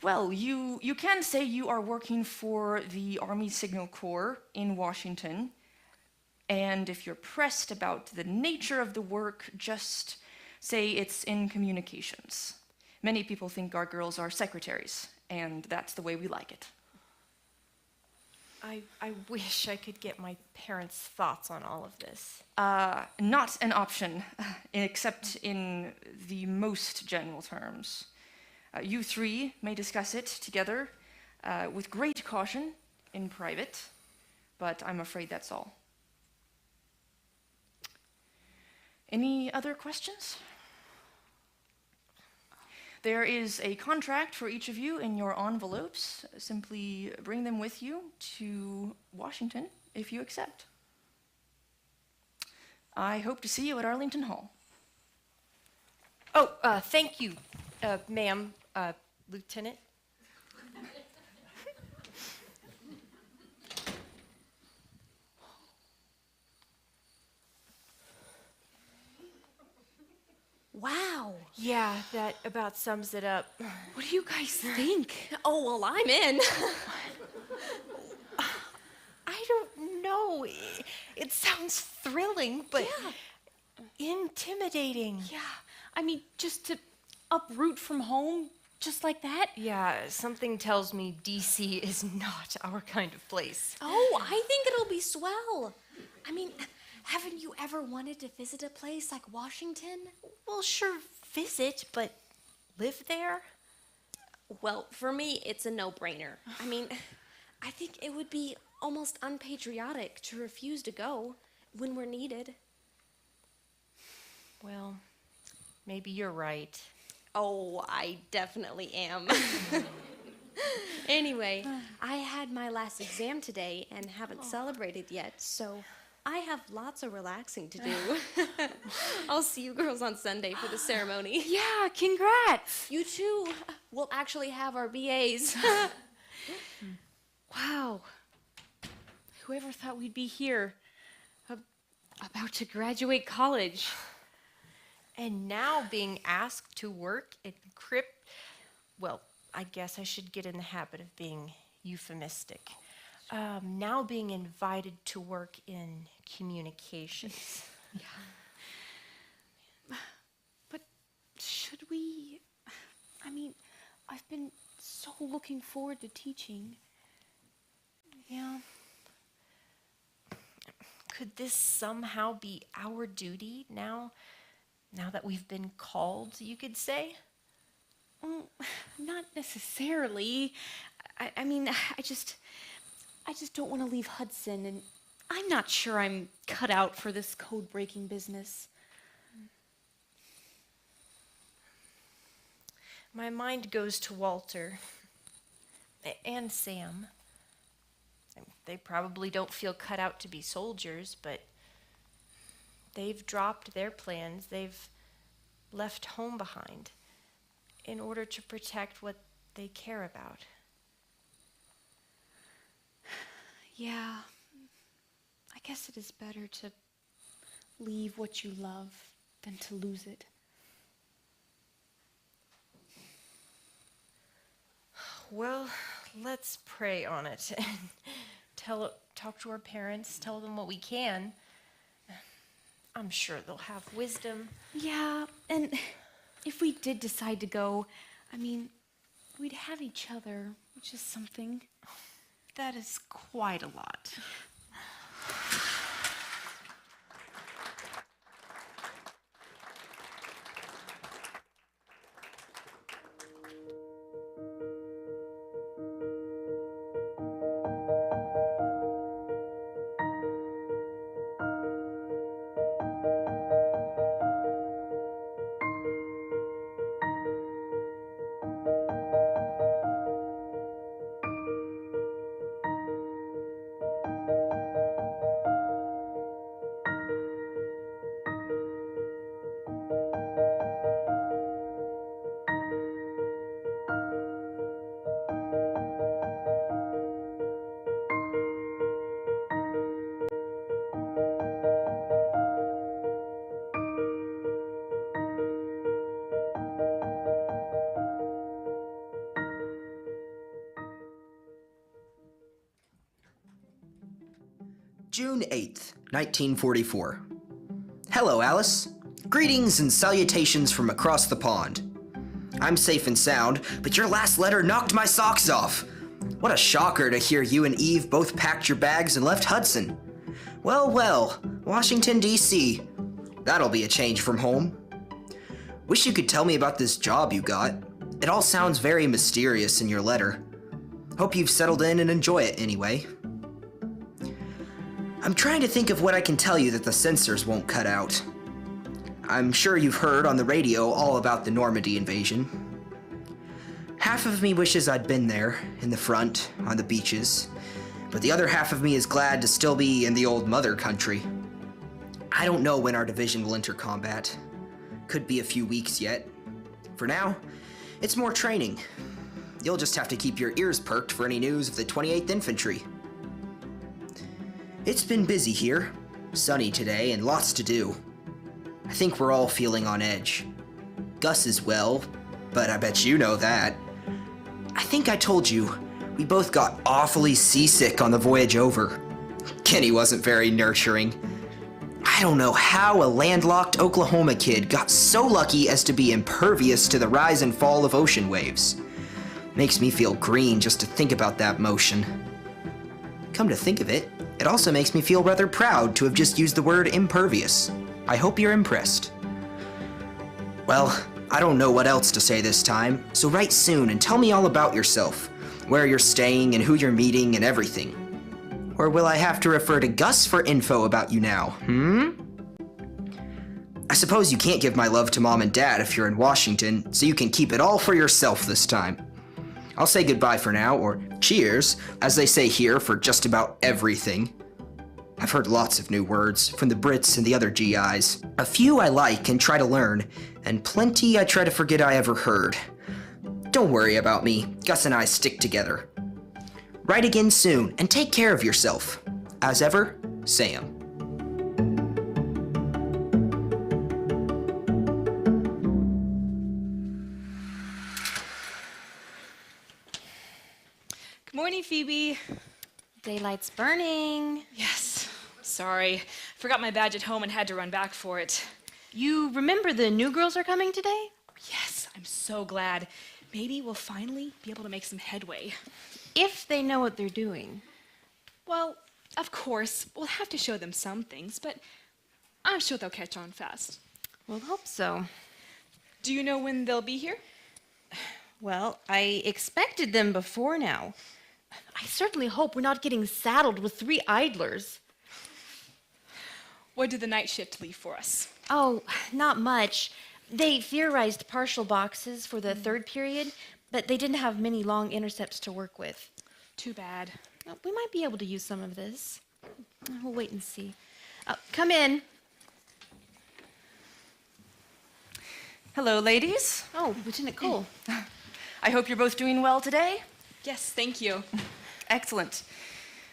Well, you can say you are working for the Army Signal Corps in Washington, and if you're pressed about the nature of the work, just say it's in communications. Many people think our girls are secretaries, and that's the way we like it. I wish I could get my parents' thoughts on all of this. Not an option, except in the most general terms. You three may discuss it together with great caution in private, but I'm afraid that's all. Any other questions? There is a contract for each of you in your envelopes. Simply bring them with you to Washington if you accept. I hope to see you at Arlington Hall. Oh, thank you, ma'am, Lieutenant. Wow. Yeah, that about sums it up. What do you guys think? Oh, well, I'm in. I don't know. It sounds thrilling, but intimidating. Yeah, I mean, just to uproot from home, just like that? Yeah, something tells me DC is not our kind of place. Oh, I think it'll be swell. I mean, haven't you ever wanted to visit a place like Washington? Well, sure, visit, but live there? Well, for me, it's a no-brainer. I mean, I think it would be almost unpatriotic to refuse to go when we're needed. Well, maybe you're right. Oh, I definitely am. Anyway, I had my last exam today and haven't celebrated yet, so I have lots of relaxing to do. I'll see you girls on Sunday for the ceremony. Yeah, congrats. You too. We'll actually have our BAs. Wow. Whoever thought we'd be here about to graduate college? And now being asked to work in crypt, well, I guess I should get in the habit of being euphemistic. Now being invited to work in communications. But should we? I mean, I've been so looking forward to teaching. Yeah. Could this somehow be our duty now that we've been called, you could say? Not necessarily. I mean, I just don't want to leave Hudson, and I'm not sure I'm cut out for this code-breaking business. My mind goes to Walter and Sam. They probably don't feel cut out to be soldiers, but they've dropped their plans. They've left home behind in order to protect what they care about. Yeah, I guess it is better to leave what you love than to lose it. Well, let's pray on it and talk to our parents, tell them what we can. I'm sure they'll have wisdom. Yeah, and if we did decide to go, I mean, we'd have each other, which is something. That is quite a lot. June 8th, 1944. Hello, Alice. Greetings and salutations from across the pond. I'm safe and sound, but your last letter knocked my socks off. What a shocker to hear you and Eve both packed your bags and left Hudson. Well, well, Washington, D.C. That'll be a change from home. Wish you could tell me about this job you got. It all sounds very mysterious in your letter. Hope you've settled in and enjoy it anyway. I'm trying to think of what I can tell you that the censors won't cut out. I'm sure you've heard on the radio all about the Normandy invasion. Half of me wishes I'd been there, in the front, on the beaches, but the other half of me is glad to still be in the old mother country. I don't know when our division will enter combat. Could be a few weeks yet. For now, it's more training. You'll just have to keep your ears perked for any news of the 28th Infantry. It's been busy here, sunny today and lots to do. I think we're all feeling on edge. Gus is well, but I bet you know that. I think I told you, we both got awfully seasick on the voyage over. Kenny wasn't very nurturing. I don't know how a landlocked Oklahoma kid got so lucky as to be impervious to the rise and fall of ocean waves. Makes me feel green just to think about that motion. Come to think of it, it also makes me feel rather proud to have just used the word impervious. I hope you're impressed. Well, I don't know what else to say this time, so write soon and tell me all about yourself, where you're staying and who you're meeting and everything. Or will I have to refer to Gus for info about you now, I suppose you can't give my love to Mom and Dad if you're in Washington, so you can keep it all for yourself this time. I'll say goodbye for now, or cheers, as they say here for just about everything. I've heard lots of new words from the Brits and the other GIs. A few I like and try to learn, and plenty I try to forget I ever heard. Don't worry about me, Gus and I stick together. Write again soon, and take care of yourself. As ever, Sam. Good morning, Phoebe. Daylight's burning. Yes. Sorry. Forgot my badge at home and had to run back for it. You remember the new girls are coming today? Yes, I'm so glad. Maybe we'll finally be able to make some headway. If they know what they're doing. Well, of course, we'll have to show them some things, but I'm sure they'll catch on fast. We'll hope so. Do you know when they'll be here? Well, I expected them before now. I certainly hope we're not getting saddled with 3 idlers. What did the night shift leave for us? Oh, not much. They theorized partial boxes for the 3rd period, but they didn't have many long intercepts to work with. Too bad. We might be able to use some of this. We'll wait and see. Come in. Hello, ladies. Oh, Lieutenant Cole. I hope you're both doing well today. Yes, thank you. Excellent.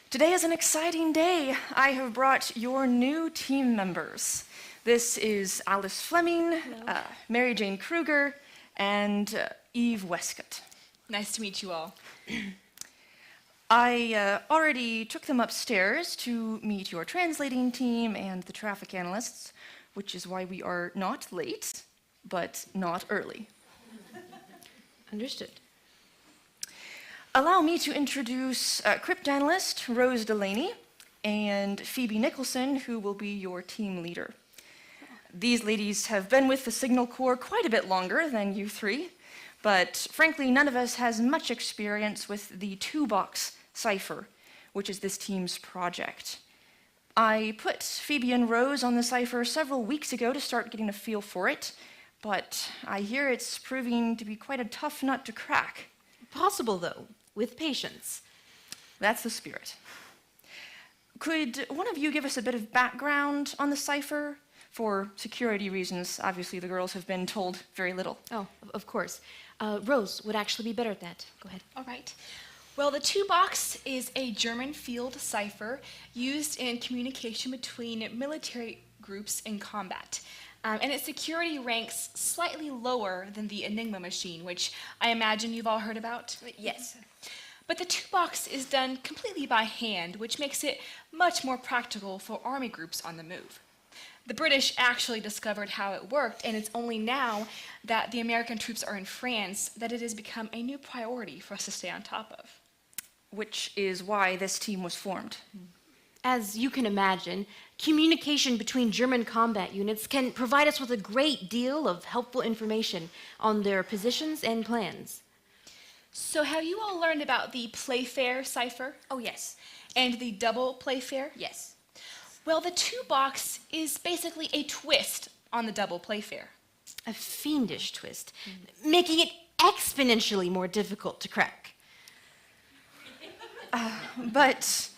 Today is an exciting day. I have brought your new team members. This is Alice Fleming, Mary Jane Kruger, and Eve Westcott. Nice to meet you all. I already took them upstairs to meet your translating team and the traffic analysts, which is why we are not late, but not early. Understood. Allow me to introduce cryptanalyst Rose Delaney and Phoebe Nicholson, who will be your team leader. These ladies have been with the Signal Corps quite a bit longer than you 3, but frankly, none of us has much experience with the 2-box cipher, which is this team's project. I put Phoebe and Rose on the cipher several weeks ago to start getting a feel for it, but I hear it's proving to be quite a tough nut to crack. Possible, though, with patience. That's the spirit. Could one of you give us a bit of background on the cipher? For security reasons, obviously the girls have been told very little. Oh, of course. Rose would actually be better at that. Go ahead. All right. Well, the 2-box is a German field cipher used in communication between military groups in combat. And its security ranks slightly lower than the Enigma machine, which I imagine you've all heard about. Yes. But the 2-box is done completely by hand, which makes it much more practical for army groups on the move. The British actually discovered how it worked, and it's only now that the American troops are in France that it has become a new priority for us to stay on top of. Which is why this team was formed. As you can imagine, communication between German combat units can provide us with a great deal of helpful information on their positions and plans. So have you all learned about the Playfair cipher? Oh, yes. And the double Playfair? Yes. Well, the 2-box is basically a twist on the double Playfair. A fiendish twist, making it exponentially more difficult to crack. But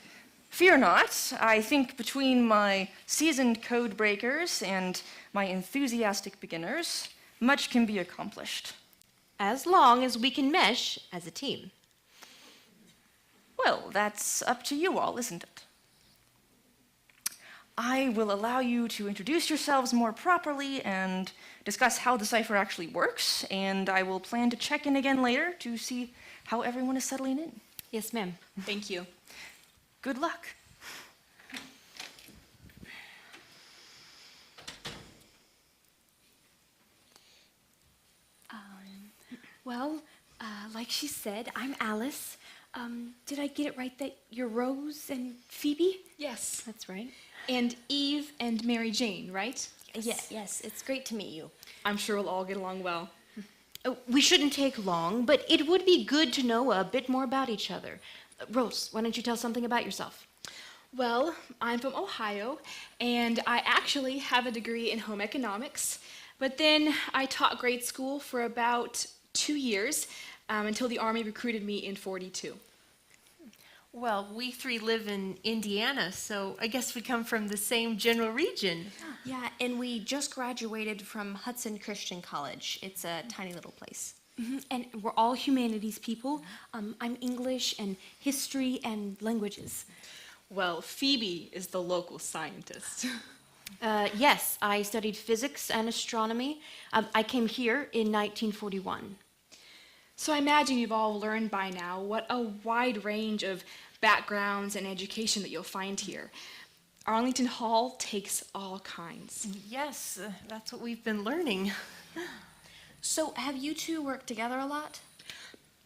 fear not, I think between my seasoned code breakers and my enthusiastic beginners, much can be accomplished. As long as we can mesh as a team. Well, that's up to you all, isn't it? I will allow you to introduce yourselves more properly and discuss how the cipher actually works, and I will plan to check in again later to see how everyone is settling in. Yes, ma'am. Thank you. Good luck. Well, like she said, I'm Alice. Did I get it right that you're Rose and Phoebe? Yes. That's right. And Eve and Mary Jane, right? Yes, it's great to meet you. I'm sure we'll all get along well. We shouldn't take long, but it would be good to know a bit more about each other. Rose, why don't you tell something about yourself? Well, I'm from Ohio, and I actually have a degree in home economics, but then I taught grade school for about 2 years until the Army recruited me in '42. Well, we three live in Indiana, so I guess we come from the same general region. Yeah, and we just graduated from Hudson Christian College. It's a tiny little place. And we're all humanities people. I'm English and history and languages. Well, Phoebe is the local scientist. Yes, I studied physics and astronomy. I came here in 1941. So I imagine you've all learned by now what a wide range of backgrounds and education that you'll find here. Arlington Hall takes all kinds. Yes, that's what we've been learning. So, have you two worked together a lot?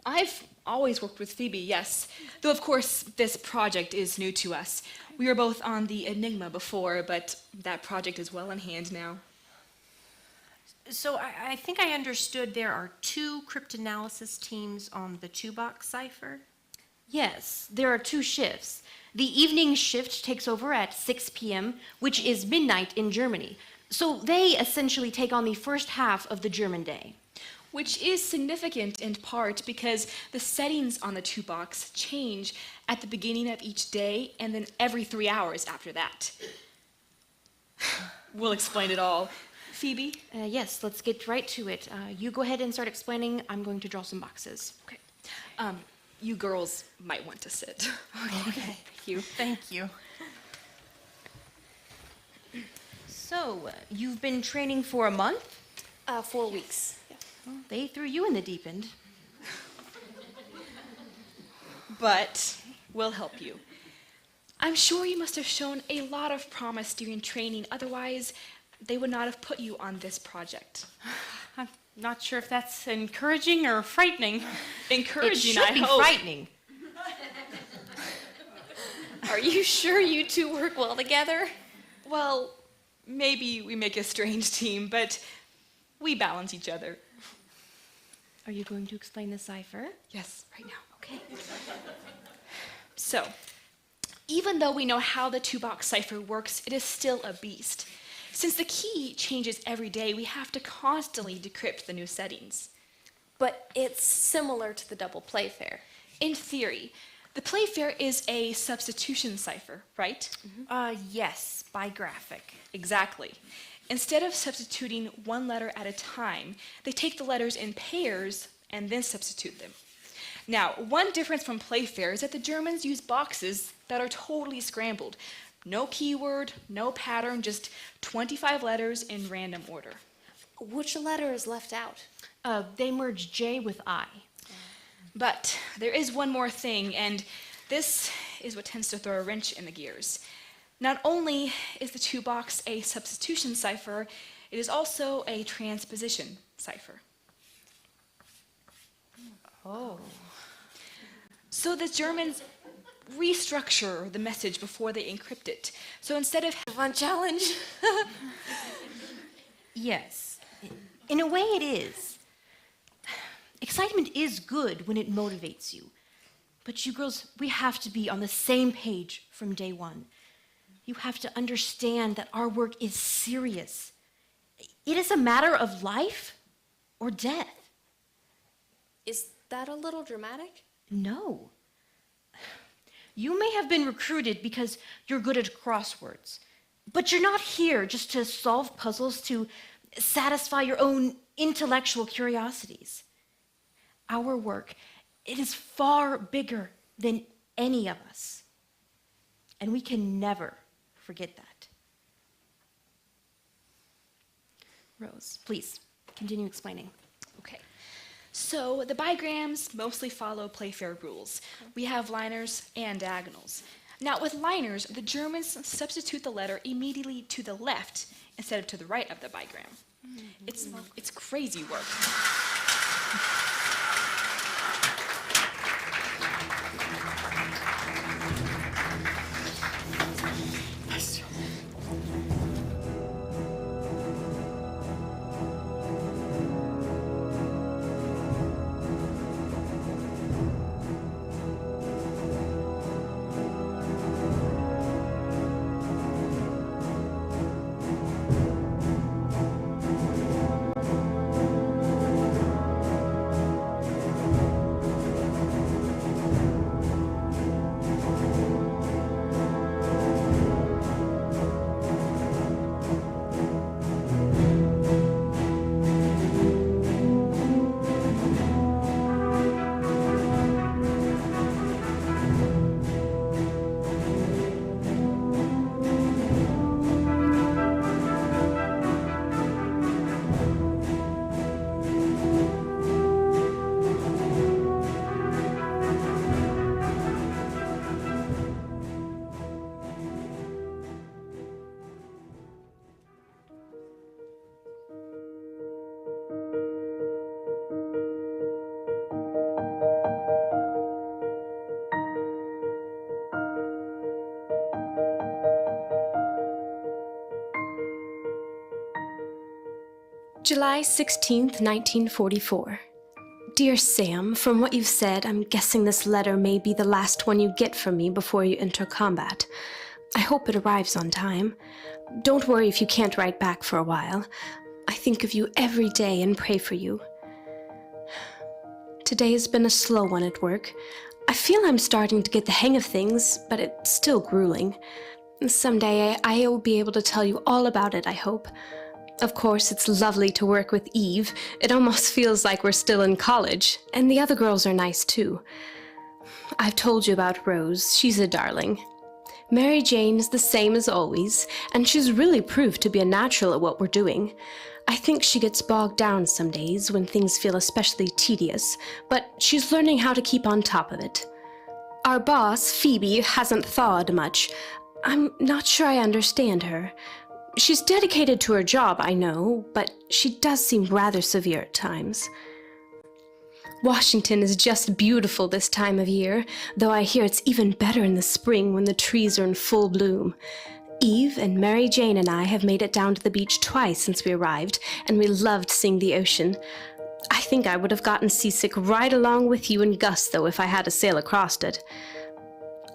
I've always worked with Phoebe, yes. Though, of course, this project is new to us. We were both on the Enigma before, but that project is well in hand now. So I think I understood there are 2 cryptanalysis teams on the 2-box cipher. Yes, there are 2 shifts. The evening shift takes over at 6 p.m., which is midnight in Germany. So they essentially take on the first half of the German day. Which is significant in part because the settings on the 2-box change at the beginning of each day and then every 3 hours after that. We'll explain it all. Phoebe? Yes, let's get right to it. You go ahead and start explaining. I'm going to draw some boxes. Okay. You girls might want to sit. Okay. Thank you. Thank you. So, you've been training for a month? 4 weeks. Well, they threw you in the deep end. But we'll help you. I'm sure you must have shown a lot of promise during training, otherwise they would not have put you on this project. I'm not sure if that's encouraging or frightening. Encouraging, It should I be hope. frightening. Are you sure you two work well together? Well, maybe we make a strange team, but we balance each other. Are you going to explain the cipher? Yes, right now. Okay. So, even though we know how the 2-box cipher works, it is still a beast. Since the key changes every day, we have to constantly decrypt the new settings. But it's similar to the double playfair. In theory, the playfair is a substitution cipher, right? Yes, by graphic. Exactly. Instead of substituting one letter at a time, they take the letters in pairs and then substitute them. Now, one difference from playfair is that the Germans use boxes that are totally scrambled. No keyword, no pattern, just 25 letters in random order. Which letter is left out? They merge J with I. But there is one more thing, and this is what tends to throw a wrench in the gears. Not only is the 2-box a substitution cipher, it is also a transposition cipher. Oh. So the Germans restructure the message before they encrypt it. So instead of Fun challenge. Yes. In a way, it is. Excitement is good when it motivates you. But you girls, we have to be on the same page from day one. You have to understand that our work is serious. It is a matter of life or death. Is that a little dramatic? No. You may have been recruited because you're good at crosswords, but you're not here just to solve puzzles to satisfy your own intellectual curiosities. Our work, it is far bigger than any of us, and we can never forget that. Rose, please, continue explaining. Okay. So the bigrams mostly follow Playfair rules. We have liners and diagonals. Now with liners, the Germans substitute the letter immediately to the left instead of to the right of the bigram. It's crazy work. July 16th, 1944. Dear Sam, from what you've said, I'm guessing this letter may be the last one you get from me before you enter combat. I hope it arrives on time. Don't worry if you can't write back for a while. I think of you every day and pray for you. Today has been a slow one at work. I feel I'm starting to get the hang of things, but it's still grueling. Someday I will be able to tell you all about it, I hope. Of course, it's lovely to work with Eve. It almost feels like we're still in college, and the other girls are nice too. I've told you about Rose. She's a darling. Mary Jane is the same as always, and she's really proved to be a natural at what we're doing. I think she gets bogged down some days when things feel especially tedious, but she's learning how to keep on top of it. Our boss, Phoebe, hasn't thawed much. I'm not sure I understand her. She's dedicated to her job, I know, but she does seem rather severe at times. Washington is just beautiful this time of year, though I hear it's even better in the spring when the trees are in full bloom. Eve and Mary Jane and I have made it down to the beach twice since we arrived, and we loved seeing the ocean. I think I would have gotten seasick right along with you and Gus, though, if I had to sail across it.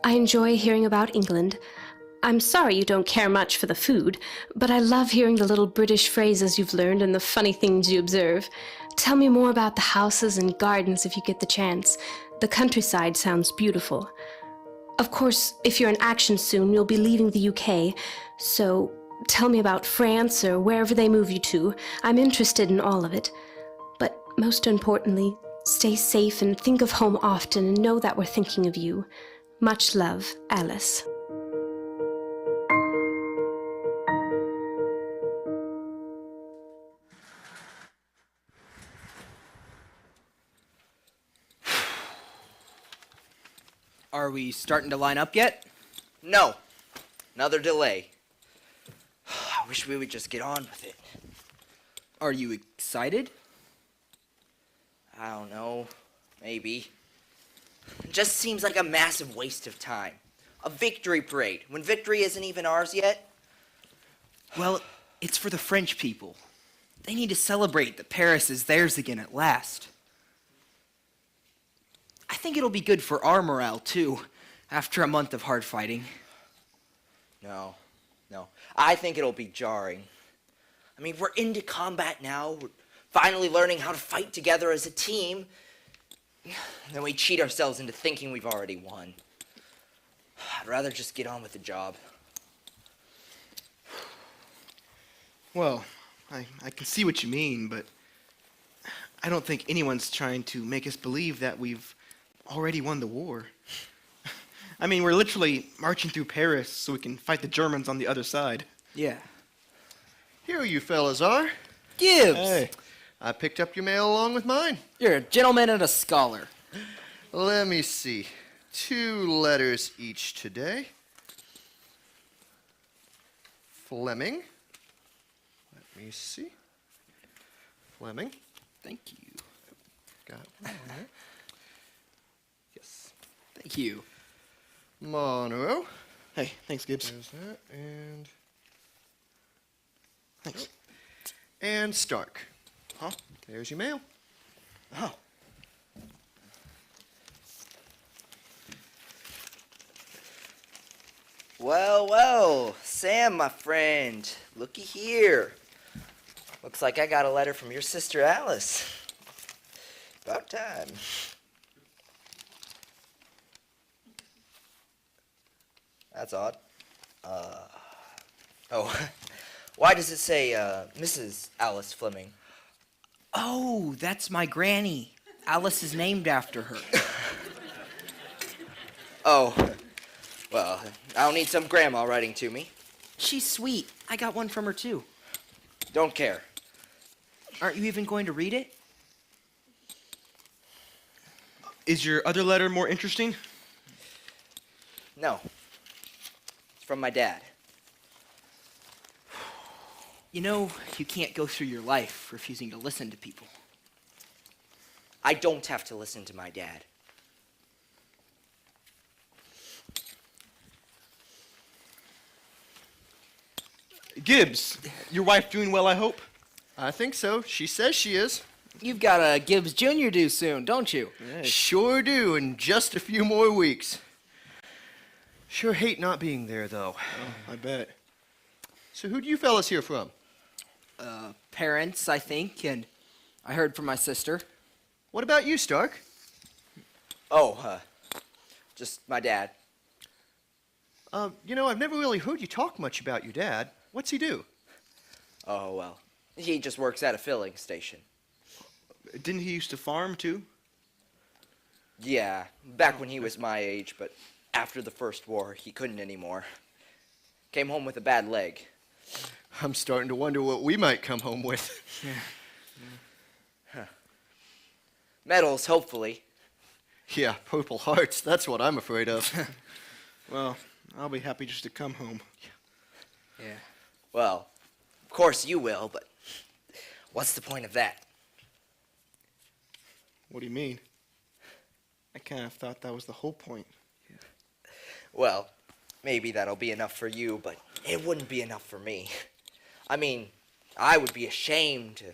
I enjoy hearing about England. I'm sorry you don't care much for the food, but I love hearing the little British phrases you've learned and the funny things you observe. Tell me more about the houses and gardens if you get the chance. The countryside sounds beautiful. Of course, if you're in action soon, you'll be leaving the UK, so tell me about France or wherever they move you to. I'm interested in all of it. But most importantly, stay safe and think of home often and know that we're thinking of you. Much love, Alice. Are we starting to line up yet? No. Another delay. I wish we would just get on with it. Are you excited? I don't know. Maybe. It just seems like a massive waste of time. A victory parade, when victory isn't even ours yet. Well, it's for the French people. They need to celebrate that Paris is theirs again at last. I think it'll be good for our morale, too, after a month of hard fighting. No. I think it'll be jarring. I mean, we're into combat now. We're finally learning how to fight together as a team. And then we cheat ourselves into thinking we've already won. I'd rather just get on with the job. Well, I can see what you mean, but I don't think anyone's trying to make us believe that we've already won the war. I mean, we're literally marching through Paris so we can fight the Germans on the other side. Yeah. Here you fellas are. Gibbs! Hey, I picked up your mail along with mine. You're a gentleman and a scholar. Let me see. 2 letters each today. Fleming. Let me see. Fleming. Thank you. Got one there. Yes. Thank you. Monroe. Hey, thanks, Gibbs. There's that, and... Thanks. And Stark. Huh? There's your mail. Oh. Well, well, Sam, my friend, looky here. Looks like I got a letter from your sister Alice. About time. That's odd. Oh, why does it say Mrs. Alice Fleming? Oh, that's my granny. Alice is named after her. Oh, well, I'll need some grandma writing to me. She's sweet. I got one from her, too. Don't care. Aren't you even going to read it? Is your other letter more interesting? No. It's from my dad. You know, you can't go through your life refusing to listen to people. I don't have to listen to my dad. Gibbs, your wife doing well, I hope? I think so. She says she is. You've got a Gibbs Jr. due soon, don't you? Sure do, in just a few more weeks. Sure hate not being there, though. Oh, I bet. So who do you fellas hear from? Parents, I think, and I heard from my sister. What about you, Stark? Oh, just my dad. You know, I've never really heard you talk much about your dad. What's he do? Oh, well, he just works at a filling station. Didn't he used to farm, too? Yeah, back when he was my age, but after the First War, he couldn't anymore. Came home with a bad leg. I'm starting to wonder what we might come home with. Medals, hopefully. Yeah, Purple Hearts, that's what I'm afraid of. Well, I'll be happy just to come home. Yeah. Well, of course you will, but what's the point of that? What do you mean? I kind of thought that was the whole point. Well, maybe that'll be enough for you, but it wouldn't be enough for me. I mean, I would be ashamed to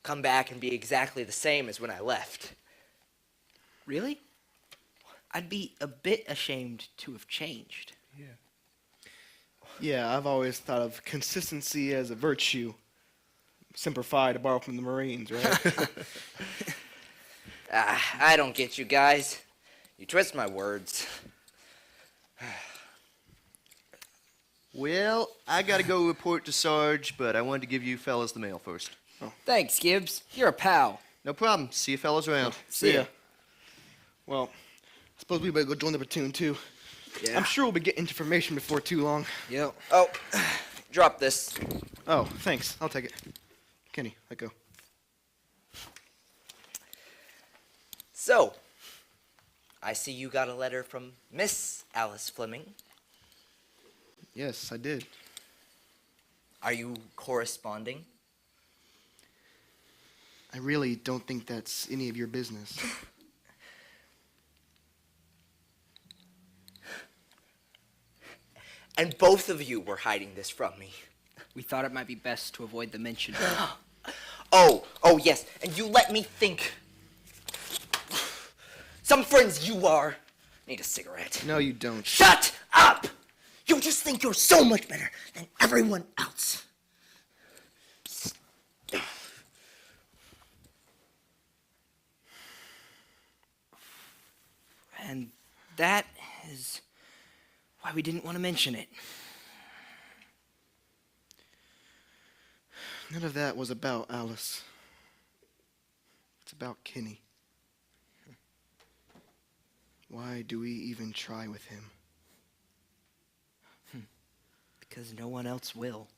come back and be exactly the same as when I left. Really? I'd be a bit ashamed to have changed. Yeah, I've always thought of consistency as a virtue. Semper Fi, to borrow from the Marines, right? I don't get you guys. You twist my words. Well, I gotta go report to Sarge, but I wanted to give you fellas the mail first. Oh. Thanks, Gibbs. You're a pal. No problem. See you fellas around. See ya. Well, I suppose we better go join the platoon, too. Yeah. I'm sure we'll be getting information before too long. Yep. Oh, drop this. Oh, thanks. I'll take it. Kenny, let go. So, I see you got a letter from Miss Alice Fleming. Yes, I did. Are you corresponding? I really don't think that's any of your business. And both of you were hiding this from me. We thought it might be best to avoid the mention. Oh, yes, and you let me think. Some friends you are need a cigarette. No, you don't. Shut up! You just think you're so much better than everyone else. And that is why we didn't want to mention it. None of that was about Alice. It's about Kenny. Why do we even try with him? Because no one else will.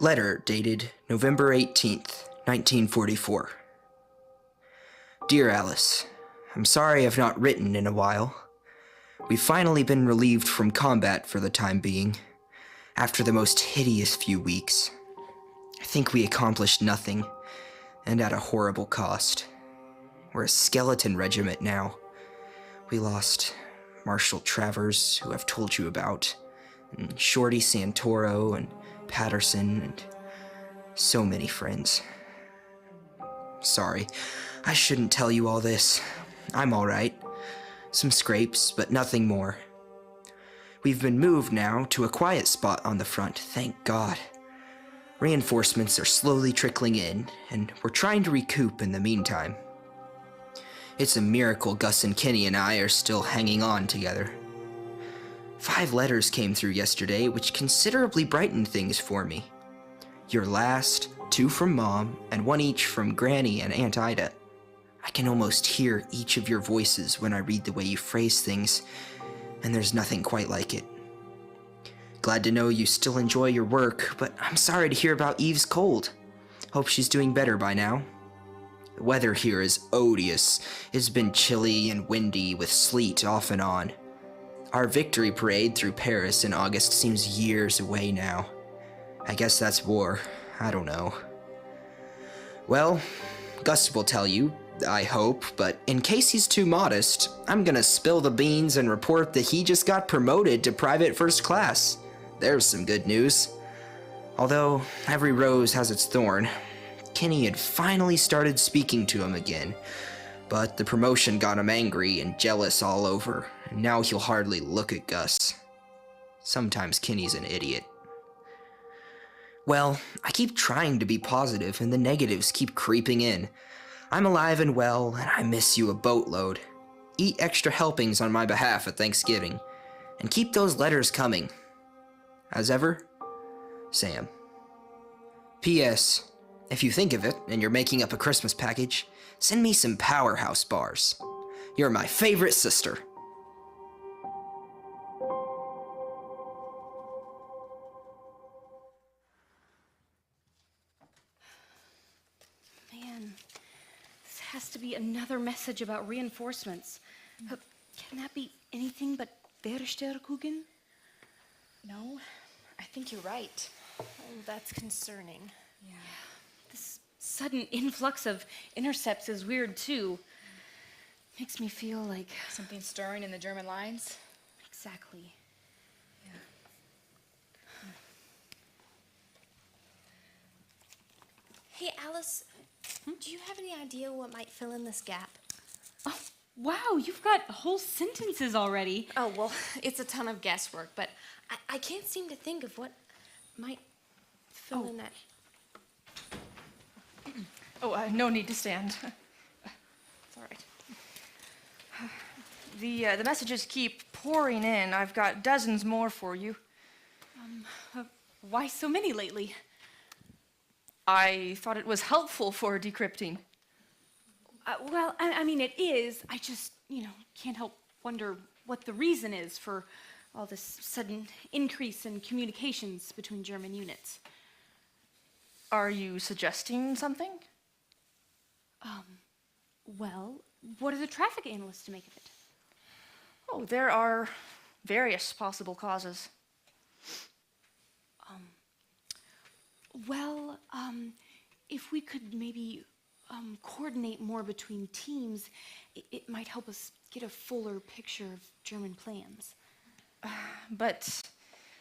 Letter dated November 18th, 1944. Dear Alice, I'm sorry I've not written in a while. We've finally been relieved from combat for the time being, after the most hideous few weeks. I think we accomplished nothing, and at a horrible cost. We're a skeleton regiment now. We lost Marshal Travers, who I've told you about, and Shorty Santoro, and Patterson, and so many friends. Sorry, I shouldn't tell you all this. I'm all right. Some scrapes, but nothing more. We've been moved now to a quiet spot on the front, thank God. Reinforcements are slowly trickling in, and we're trying to recoup in the meantime. It's a miracle Gus and Kenny and I are still hanging on together. 5 letters came through yesterday, which considerably brightened things for me. Your last, 2 from Mom, and 1 each from Granny and Aunt Ida. I can almost hear each of your voices when I read the way you phrase things, and there's nothing quite like it. Glad to know you still enjoy your work, but I'm sorry to hear about Eve's cold. Hope she's doing better by now. The weather here is odious. It's been chilly and windy with sleet off and on. Our victory parade through Paris in August seems years away now. I guess that's war. I don't know. Well, Gus will tell you, I hope, but in case he's too modest, I'm gonna spill the beans and report that he just got promoted to private first class. There's some good news. Although every rose has its thorn, Kenny had finally started speaking to him again, but the promotion got him angry and jealous all over, and now he'll hardly look at Gus. Sometimes Kenny's an idiot. Well, I keep trying to be positive, and the negatives keep creeping in. I'm alive and well, and I miss you a boatload. Eat extra helpings on my behalf at Thanksgiving, and keep those letters coming. As ever, Sam. P.S. If you think of it, and you're making up a Christmas package, send me some Powerhouse bars. You're my favorite sister. Man, this has to be another message about reinforcements. Can that be anything but Verstärkungen? No, I think you're right. Oh, that's concerning. Yeah. This sudden influx of intercepts is weird, too. Makes me feel like... Something stirring in the German lines? Exactly. Yeah. Hey, Alice, do you have any idea what might fill in this gap? Oh, wow, you've got whole sentences already. Oh, well, it's a ton of guesswork, but I can't seem to think of what might fill in that. Oh, no need to stand. It's all right. The messages keep pouring in. I've got dozens more for you. Why so many lately? I thought it was helpful for decrypting. Well, I mean, it is. I just, can't help wonder what the reason is for all this sudden increase in communications between German units. Are you suggesting something? Well, what are the traffic analysts to make of it? Oh, there are various possible causes. Well, if we could maybe coordinate more between teams, it might help us get a fuller picture of German plans. But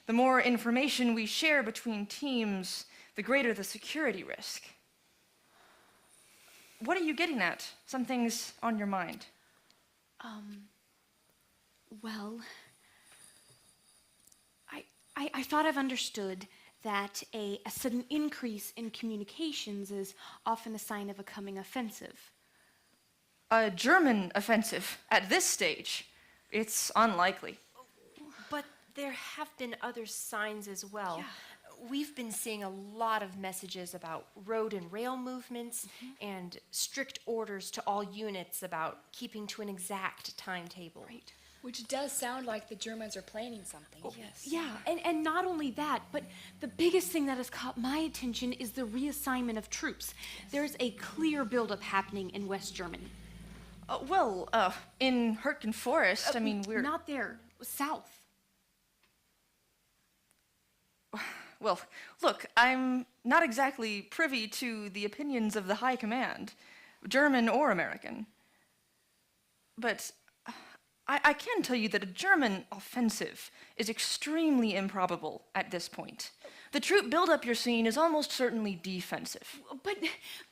the more information we share between teams, the greater the security risk. What are you getting at? Something's on your mind. Well, I thought I've understood that a sudden increase in communications is often a sign of a coming offensive. A German offensive at this stage? It's unlikely. But there have been other signs as well. Yeah. We've been seeing a lot of messages about road and rail movements and strict orders to all units about keeping to an exact timetable. Right. Which does sound like the Germans are planning something. Yes. Yeah, and not only that, but the biggest thing that has caught my attention is the reassignment of troops. There's a clear buildup happening in West Germany. In Hurtgen Forest, we're... Not there. South. Well, look, I'm not exactly privy to the opinions of the High Command, German or American. But I can tell you that a German offensive is extremely improbable at this point. The troop buildup you're seeing is almost certainly defensive. But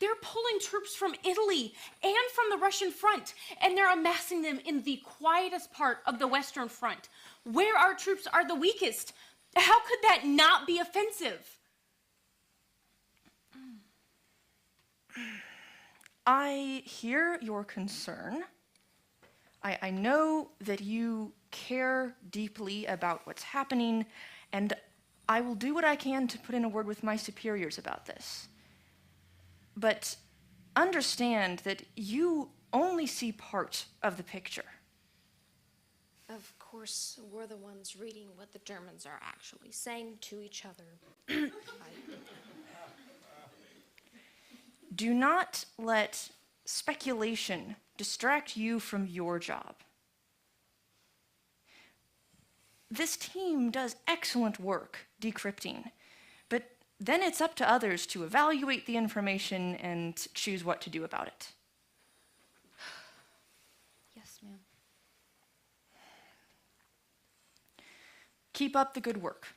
they're pulling troops from Italy and from the Russian front, and they're amassing them in the quietest part of the Western front, where our troops are the weakest. How could that not be offensive? I hear your concern. I know that you care deeply about what's happening, and I will do what I can to put in a word with my superiors about this. But understand that you only see part of the picture. Of course, we're the ones reading what the Germans are actually saying to each other. Do not let speculation distract you from your job. This team does excellent work decrypting, but then it's up to others to evaluate the information and choose what to do about it. Yes, ma'am. Keep up the good work.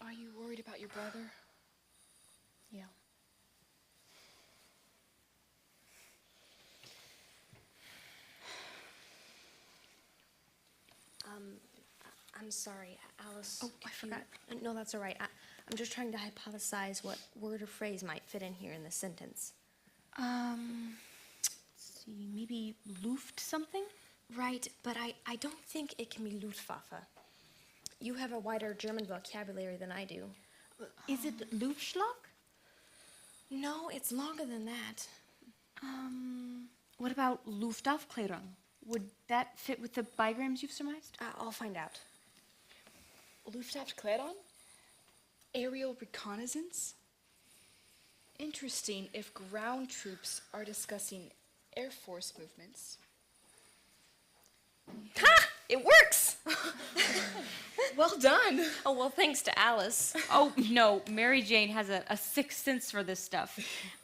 Are you worried about your brother? Yeah. I'm sorry, Alice. Oh, I forgot. No, that's all right. I'm just trying to hypothesize what word or phrase might fit in here in the sentence. Let's see, maybe Luft something? Right, but I don't think it can be Luftwaffe. You have a wider German vocabulary than I do. Is it Luftschlag? No, it's longer than that. What about Luftaufklärung? Would that fit with the bigrams you've surmised? I'll find out. Luftaufklärung? Aerial reconnaissance? Interesting if ground troops are discussing Air Force movements. Ha! It works! Well done. Oh, well, thanks to Alice. Oh, no, Mary Jane has a sixth sense for this stuff.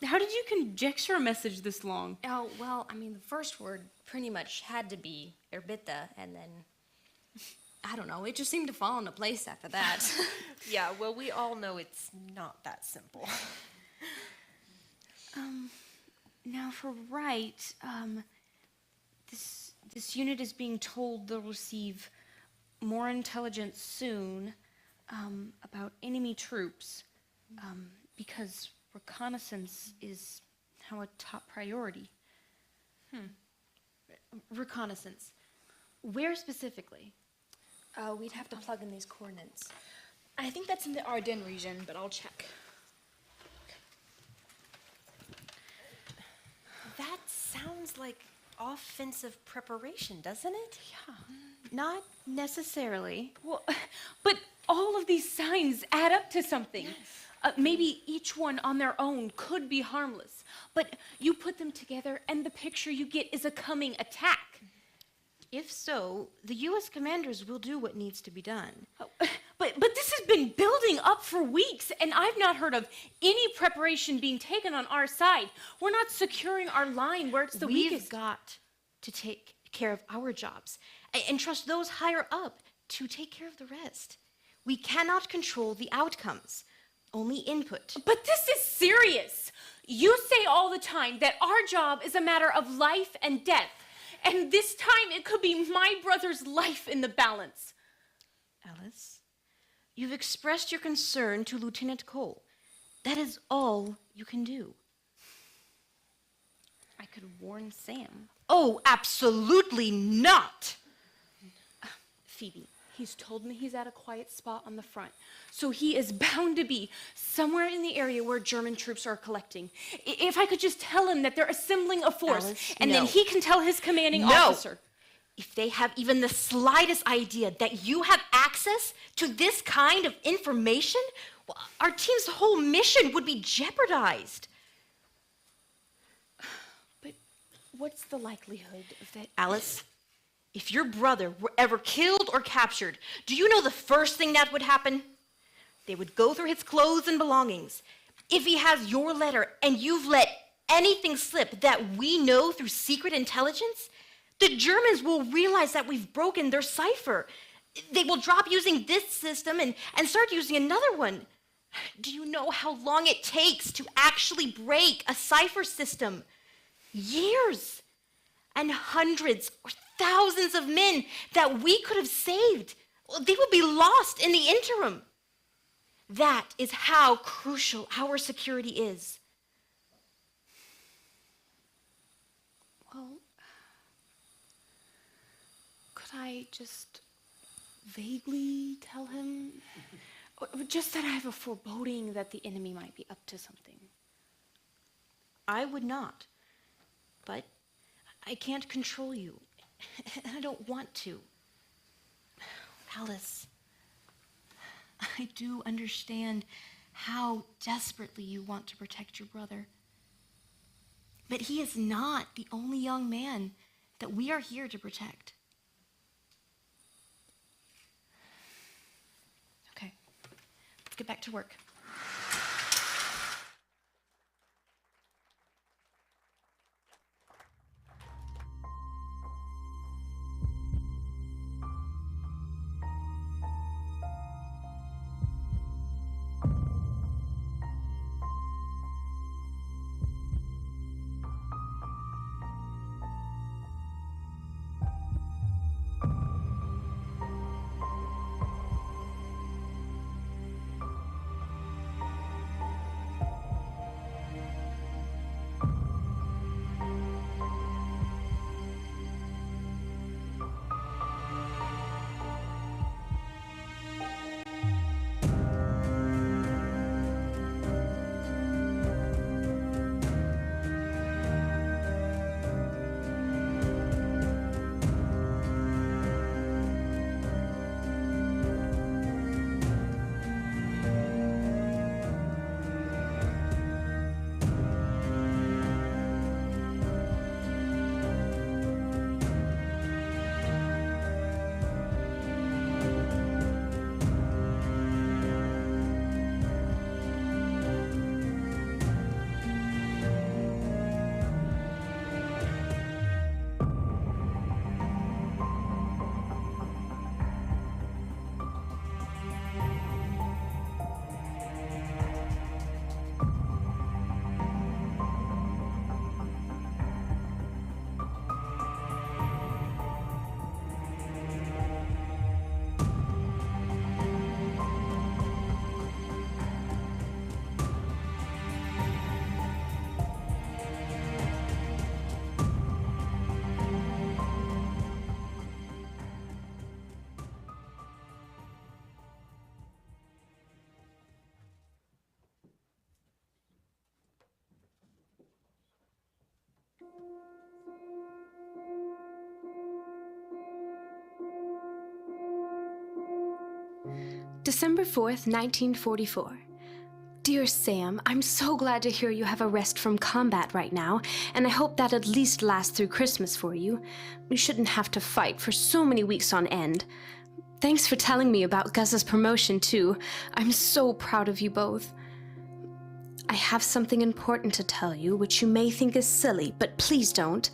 How did you conjecture a message this long? Oh, well, the first word pretty much had to be Erbitta, and then, I don't know, it just seemed to fall into place after that. Yeah, well, we all know it's not that simple. Now for right, this unit is being told they'll receive more intelligence soon about enemy troops because reconnaissance is now a top priority. Reconnaissance. Where specifically? We'd have to plug in these coordinates. I think that's in the Ardennes region, but I'll check. That sounds like offensive preparation, doesn't it? Yeah, not necessarily. Well, but all of these signs add up to something. Yes. Maybe each one on their own could be harmless, but you put them together and the picture you get is a coming attack. If so, the U.S. commanders will do what needs to be done. But this has been building up for weeks, and I've not heard of any preparation being taken on our side. We're not securing our line where it's the weakest. We've got to take care of our jobs and trust those higher up to take care of the rest. We cannot control the outcomes, only input. But this is serious. You say all the time that our job is a matter of life and death. And this time it could be my brother's life in the balance. Alice, you've expressed your concern to Lieutenant Cole. That is all you can do. I could warn Sam. Oh, absolutely not! Phoebe, He's told me he's at a quiet spot on the front. So he is bound to be somewhere in the area where German troops are collecting. If I could just tell him that they're assembling a force, Alice, and then no. he can tell his commanding No. officer. If they have even the slightest idea that you have access to this kind of information, well, our team's whole mission would be jeopardized. But what's the likelihood of that? Alice, if your brother were ever killed or captured, do you know the first thing that would happen? They would go through his clothes and belongings. If he has your letter and you've let anything slip that we know through secret intelligence, the Germans will realize that we've broken their cipher. They will drop using this system and start using another one. Do you know how long it takes to actually break a cipher system? Years. And hundreds or thousands of men that we could have saved, they will be lost in the interim. That is how crucial our security is. Well, could I just vaguely tell him? Just that I have a foreboding that the enemy might be up to something. I would not, but I can't control you, and I don't want to. Alice, I do understand how desperately you want to protect your brother. But he is not the only young man that we are here to protect. Okay, let's get back to work. December 4th, 1944. Dear Sam, I'm so glad to hear you have a rest from combat right now, and I hope that at least lasts through Christmas for you. We shouldn't have to fight for so many weeks on end. Thanks for telling me about Gus's promotion, too. I'm so proud of you both. I have something important to tell you, which you may think is silly, but please don't.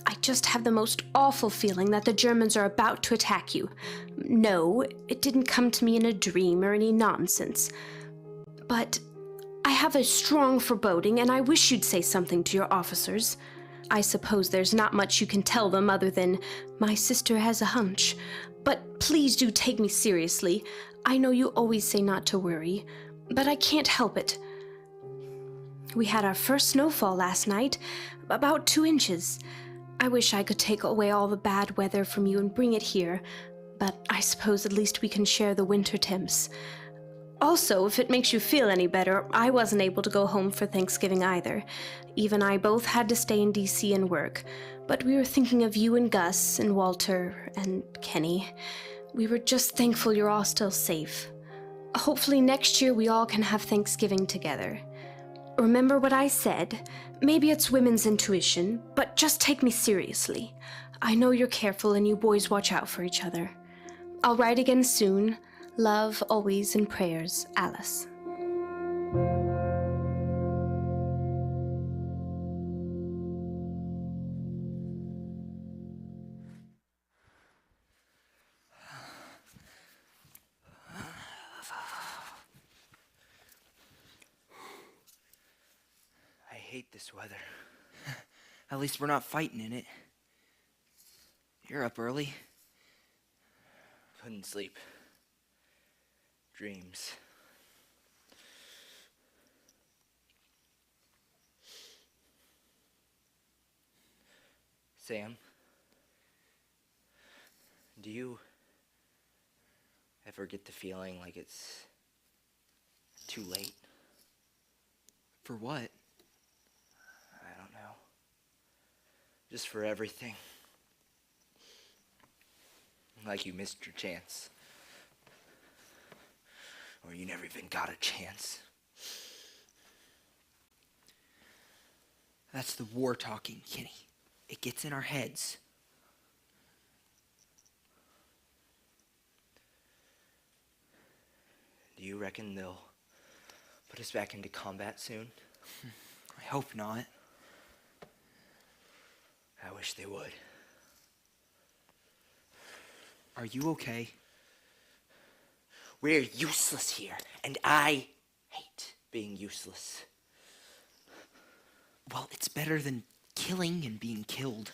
I just have the most awful feeling that the Germans are about to attack you. No, it didn't come to me in a dream or any nonsense. But I have a strong foreboding, and I wish you'd say something to your officers. I suppose there's not much you can tell them other than, my sister has a hunch. But please do take me seriously. I know you always say not to worry, but I can't help it. We had our first snowfall last night, about 2 inches. I wish I could take away all the bad weather from you and bring it here, but I suppose at least we can share the winter temps. Also, if it makes you feel any better, I wasn't able to go home for Thanksgiving either. Eve and I both had to stay in DC and work, but we were thinking of you and Gus and Walter and Kenny. We were just thankful you're all still safe. Hopefully next year we all can have Thanksgiving together. Remember what I said? Maybe it's women's intuition, but just take me seriously. I know you're careful and you boys watch out for each other. I'll write again soon. Love, always, and prayers, Alice. I hate this weather. At least we're not fighting in it. You're up early. Couldn't sleep. Dreams. Sam, do you ever get the feeling like it's too late? For what? I don't know. Just for everything. Like you missed your chance. Or you never even got a chance. That's the war talking, Kenny. It gets in our heads. Do you reckon they'll put us back into combat soon? I hope not. I wish they would. Are you okay? We're useless here, and I hate being useless. Well, it's better than killing and being killed.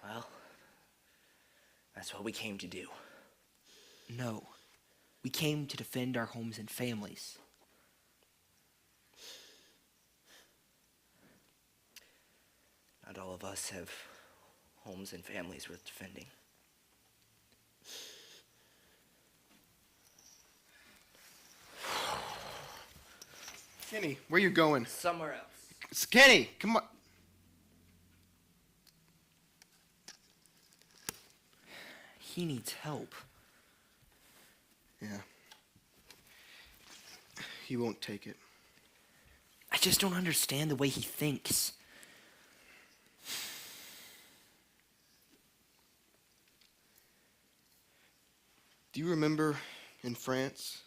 Well, that's what we came to do. No. We came to defend our homes and families. Not all of us have homes and families worth defending. Kenny, where you going? Somewhere else. Kenny, come on. He needs help. Yeah. He won't take it. I just don't understand the way he thinks. Do you remember in France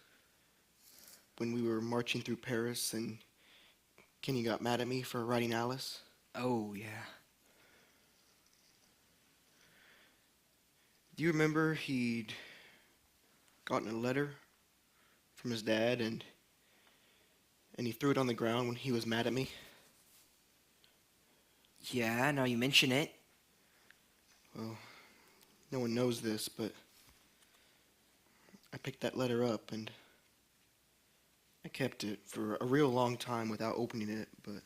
when we were marching through Paris and Kenny got mad at me for writing Alice? Oh, yeah. Do you remember he'd gotten a letter from his dad and he threw it on the ground when he was mad at me? Yeah, now you mention it. Well, no one knows this, but I picked that letter up and I kept it for a real long time without opening it, but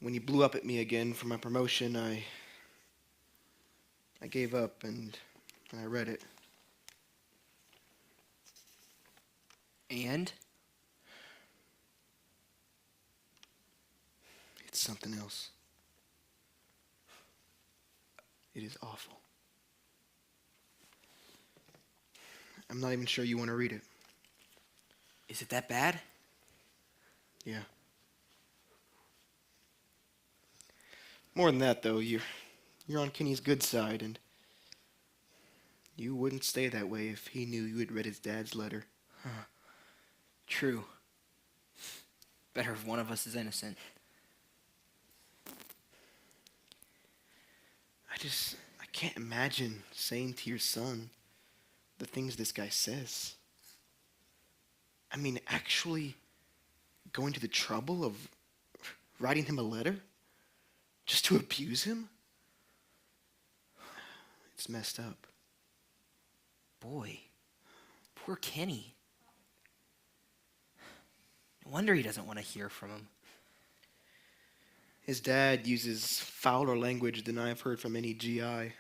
when he blew up at me again for my promotion, I gave up and I read it. And? It's something else. It is awful. I'm not even sure you want to read it. Is it that bad? Yeah. More than that, though, you're on Kenny's good side, and you wouldn't stay that way if he knew you had read his dad's letter. Huh. True. Better if one of us is innocent. I can't imagine saying to your son the things this guy says. I mean, actually going to the trouble of writing him a letter just to abuse him? It's messed up. Boy, poor Kenny. No wonder he doesn't want to hear from him. His dad uses fouler language than I've heard from any GI.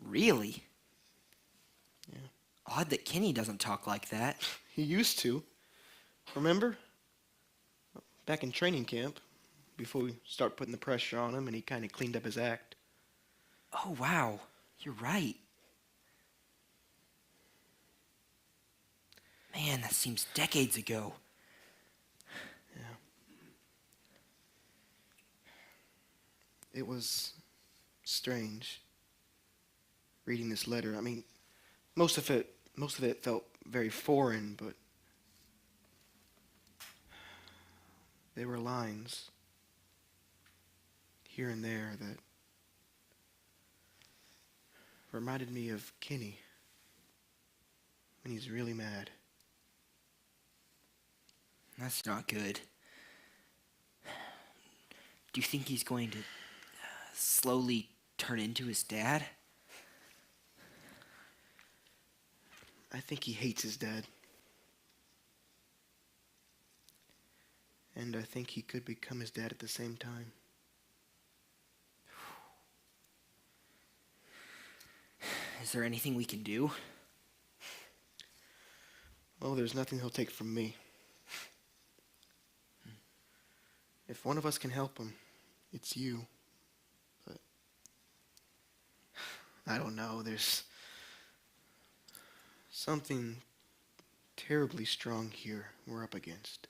Really? Yeah. Odd that Kenny doesn't talk like that. He used to. Remember? Back in training camp, before we start putting the pressure on him, and he kind of cleaned up his act. Oh, wow. You're right. Man, that seems decades ago. Yeah. It was strange reading this letter. I mean, most of it felt very foreign, but there were lines here and there that reminded me of Kenny when he's really mad. That's not good. Do you think he's going to slowly turn into his dad? I think he hates his dad. And I think he could become his dad at the same time. Is there anything we can do? Well, there's nothing he'll take from me. If one of us can help him, it's you. But I don't know, there's something terribly strong here we're up against.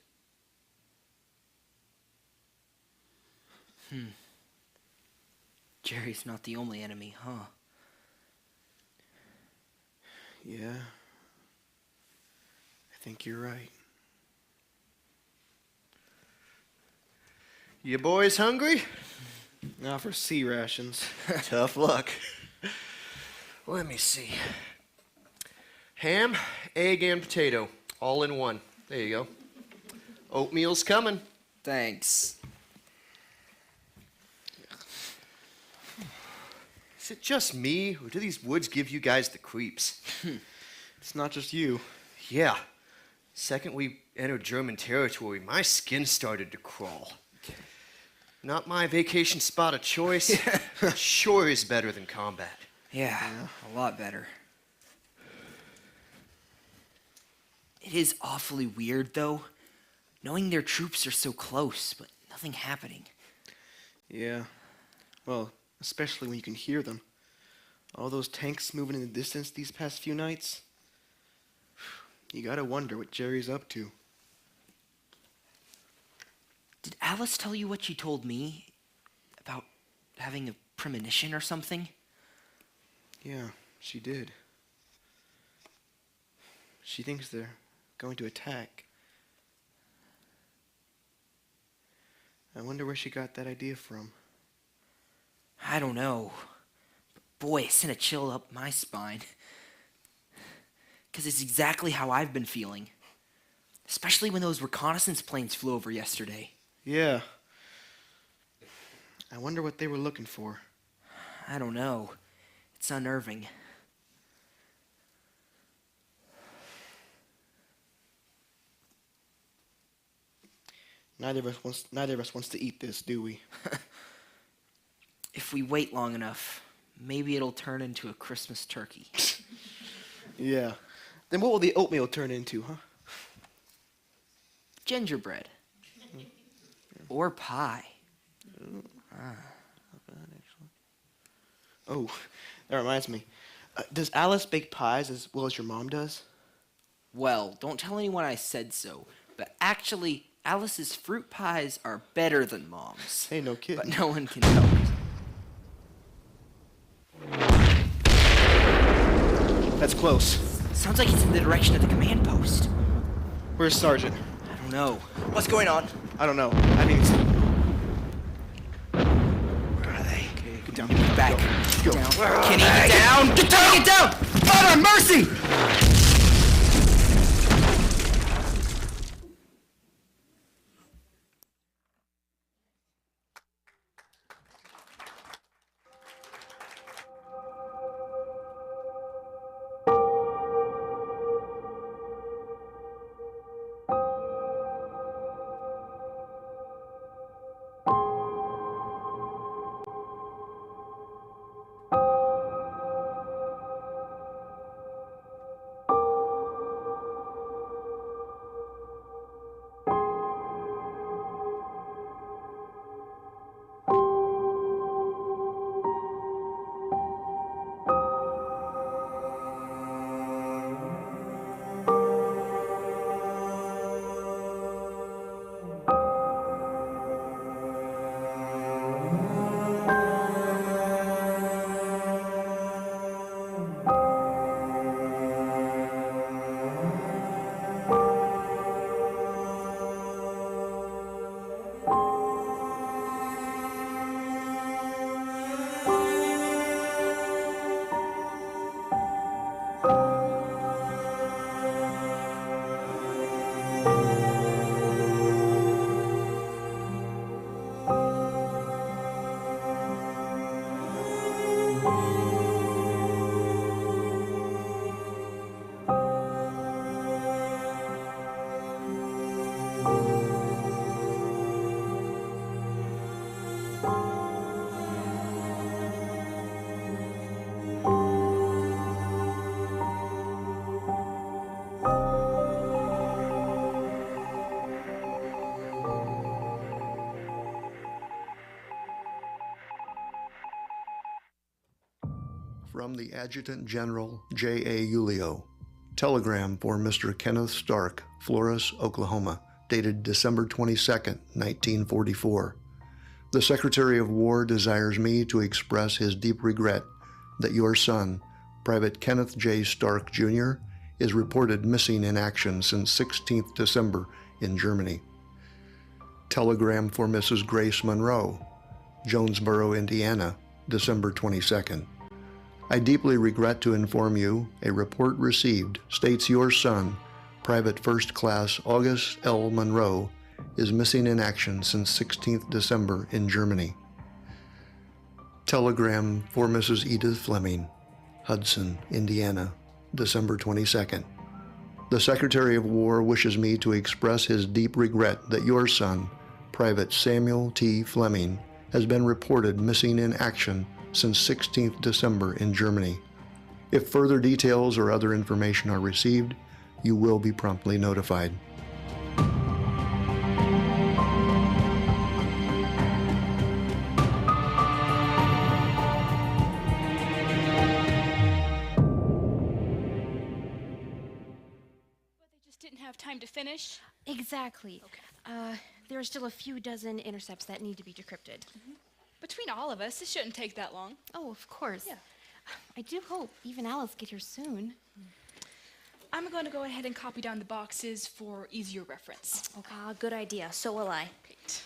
Jerry's not the only enemy, huh? Yeah, I think you're right. You boys hungry? Now for sea rations. Tough luck. Let me see. Ham, egg, and potato, all in one. There you go. Oatmeal's coming. Thanks. Is it just me, or do these woods give you guys the creeps? It's not just you. Yeah. Second we entered German territory, my skin started to crawl. Not my vacation spot of choice. Sure is better than combat. Yeah, a lot better. It is awfully weird, though, knowing their troops are so close, but nothing happening. Yeah. Well, especially when you can hear them. All those tanks moving in the distance these past few nights. You gotta wonder what Jerry's up to. Did Alice tell you what she told me about having a premonition or something? Yeah, she did. She thinks they're going to attack. I wonder where she got that idea from. I don't know. But boy, it sent a chill up my spine. Because it's exactly how I've been feeling. Especially when those reconnaissance planes flew over yesterday. Yeah. I wonder what they were looking for. I don't know. It's unnerving. Neither of us wants to eat this, do we? If we wait long enough, maybe it'll turn into a Christmas turkey. Yeah. Then what will the oatmeal turn into, huh? Gingerbread. Or pie. Oh, that reminds me. Does Alice bake pies as well as your mom does? Well, don't tell anyone I said so, but actually, Alice's fruit pies are better than Mom's. Hey, no kidding. But no one can tell me. That's close. Sounds like it's in the direction of the command post. Where's Sergeant? I don't know. What's going on? I don't know. I mean, Where are they? okay, get down. Get back. Go. Down. Kenny, get down! Get down! Get down! Father, mercy! From the Adjutant General J.A. Ulio. Telegram for Mr. Kenneth Stark, Flores, Oklahoma, dated December 22, 1944. The Secretary of War desires me to express his deep regret that your son, Private Kenneth J. Stark, Jr., is reported missing in action since 16th December in Germany. Telegram for Mrs. Grace Monroe, Jonesboro, Indiana, December 22nd. I deeply regret to inform you a report received states your son, Private First Class August L. Monroe, is missing in action since 16th December in Germany. Telegram for Mrs. Edith Fleming, Hudson, Indiana, December 22nd. The Secretary of War wishes me to express his deep regret that your son, Private Samuel T. Fleming, has been reported missing in action since 16th December in Germany. If further details or other information are received, you will be promptly notified. Didn't have time to finish? Exactly. Okay. There are still a few dozen intercepts that need to be decrypted. Mm-hmm. Between all of us, it shouldn't take that long. Oh, of course. Yeah. I do hope even Alice get here soon. I'm going to go ahead and copy down the boxes for easier reference. Okay. Good idea. So will I. Great.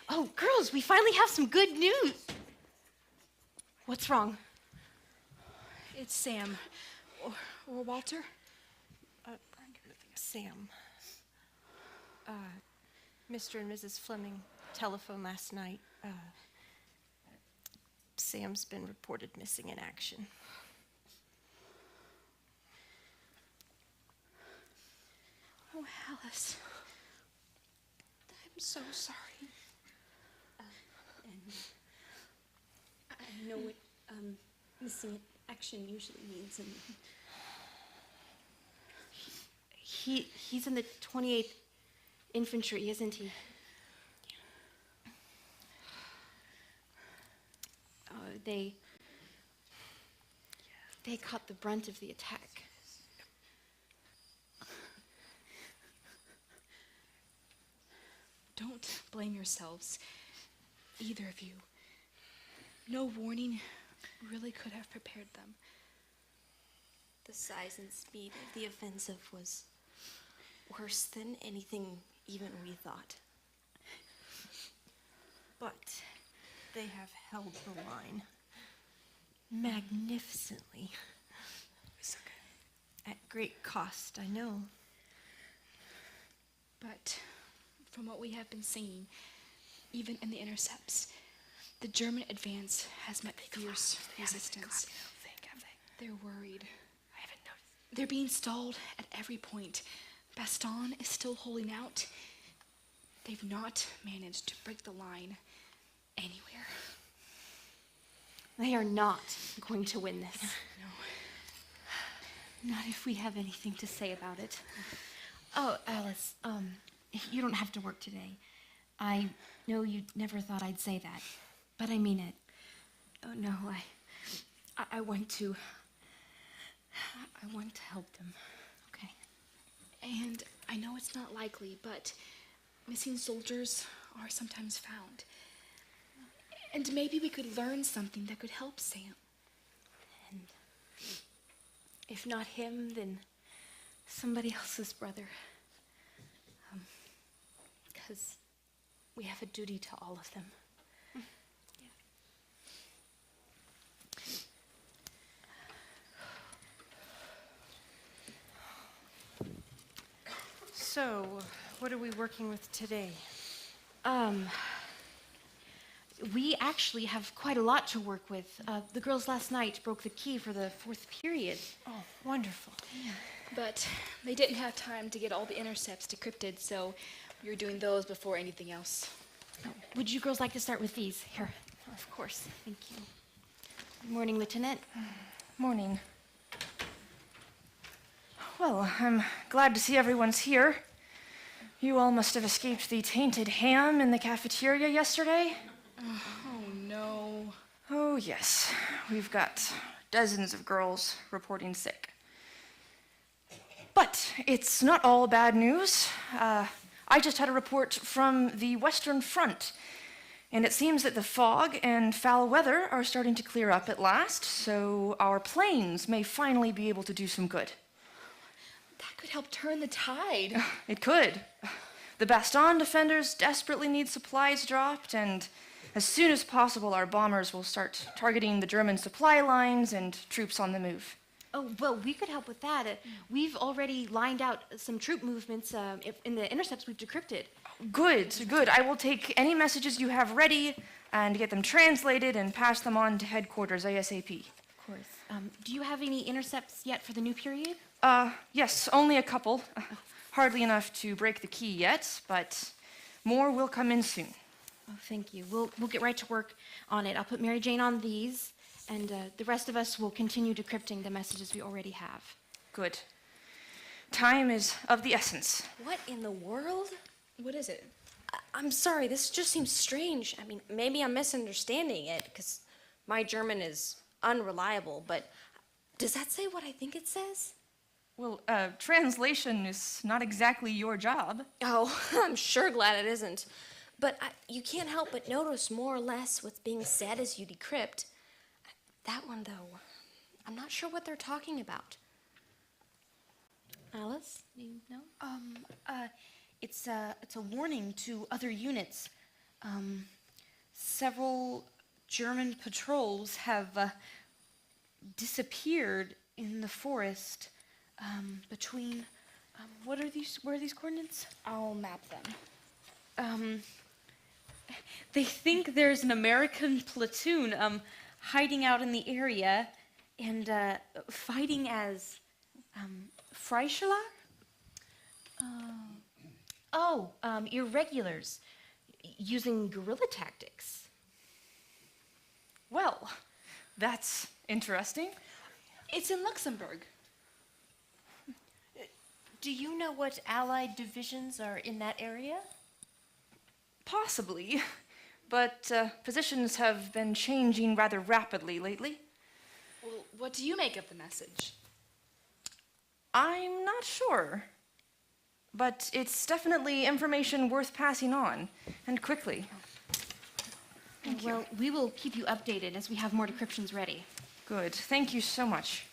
Oh, girls, we finally have some good news. What's wrong? It's Sam. Or Walter? Sam. Mr. and Mrs. Fleming telephoned last night. Sam's been reported missing in action. Oh, Alice. I'm so sorry. And I know what missing in action usually means. And He's in the 28th Infantry, isn't he? They caught the brunt of the attack. Don't blame yourselves, either of you. No warning really could have prepared them. the size and speed of the offensive was worse than anything even we thought. But they have held the line magnificently. It's okay. At great cost, I know. But from what we have been seeing, even in the intercepts, the German advance has met fierce resistance. They're worried. They're being stalled at every point. Baston is still holding out. They've not managed to break the line anywhere. They are not going to win this. No. Not if we have anything to say about it. Oh, Alice, you don't have to work today. I know you never thought I'd say that, but I mean it. Oh, no, I want to. I want to help them. Okay. And I know it's not likely, but missing soldiers are sometimes found. And maybe we could learn something that could help Sam. And if not him, then somebody else's brother. Because we have a duty to all of them. So, what are we working with today? We actually have quite a lot to work with. The girls last night broke the key for the 4th period. Oh, wonderful. Yeah. But they didn't have time to get all the intercepts decrypted, so we were doing those before anything else. Would you girls like to start with these? Here. Of course. Thank you. Good morning, Lieutenant. Morning. Well, I'm glad to see everyone's here. You all must have escaped the tainted ham in the cafeteria yesterday. Oh, no. no. Oh, yes. We've got dozens of girls reporting sick. But it's not all bad news. I just had a report from the Western Front, and it seems that the fog and foul weather are starting to clear up at last, so our planes may finally be able to do some good. That could help turn the tide. It could. The Bastion defenders desperately need supplies dropped, and as soon as possible, our bombers will start targeting the German supply lines and troops on the move. Oh, well, we could help with that. We've already lined out some troop movements in the intercepts we've decrypted. Good, good. I will take any messages you have ready and get them translated and pass them on to headquarters ASAP. Of course. Do you have any intercepts yet for the new period? Yes, only a couple. Hardly enough to break the key yet, but more will come in soon. Oh, thank you. We'll get right to work on it. I'll put Mary Jane on these, and the rest of us will continue decrypting the messages we already have. Good. Time is of the essence. What in the world? What is it? I'm sorry, this just seems strange. I mean, maybe I'm misunderstanding it, because my German is unreliable, but does that say what I think it says? Well, translation is not exactly your job. Oh, I'm sure glad it isn't. But you can't help but notice more or less what's being said as you decrypt. That one, though, I'm not sure what they're talking about. Alice, do you know? It's a warning to other units. Several German patrols have disappeared in the forest between. Where are these coordinates? I'll map them. They think there's an American platoon hiding out in the area and fighting as Freischüler? Irregulars, using guerrilla tactics. Well, that's interesting. It's in Luxembourg. Do you know what Allied divisions are in that area? Possibly, but positions have been changing rather rapidly lately. Well, what do you make of the message? I'm not sure, but it's definitely information worth passing on, and quickly. Well, we will keep you updated as we have more decryptions ready. Good. Thank you so much.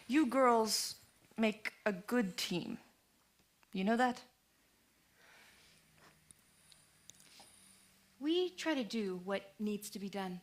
You girls make a good team. You know that? We try to do what needs to be done.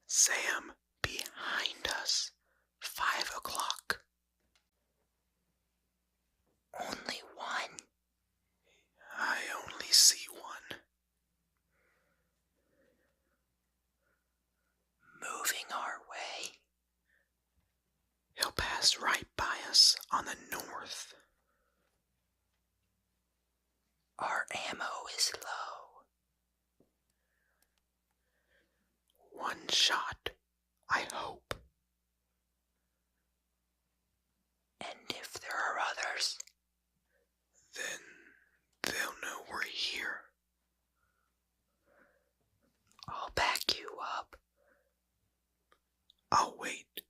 Sam, behind us. 5 o'clock. Only one. I only see one. Moving our way. He'll pass right by us on the north. Our ammo is low. One shot, I hope. And if there are others, then they'll know we're here. I'll back you up. I'll wait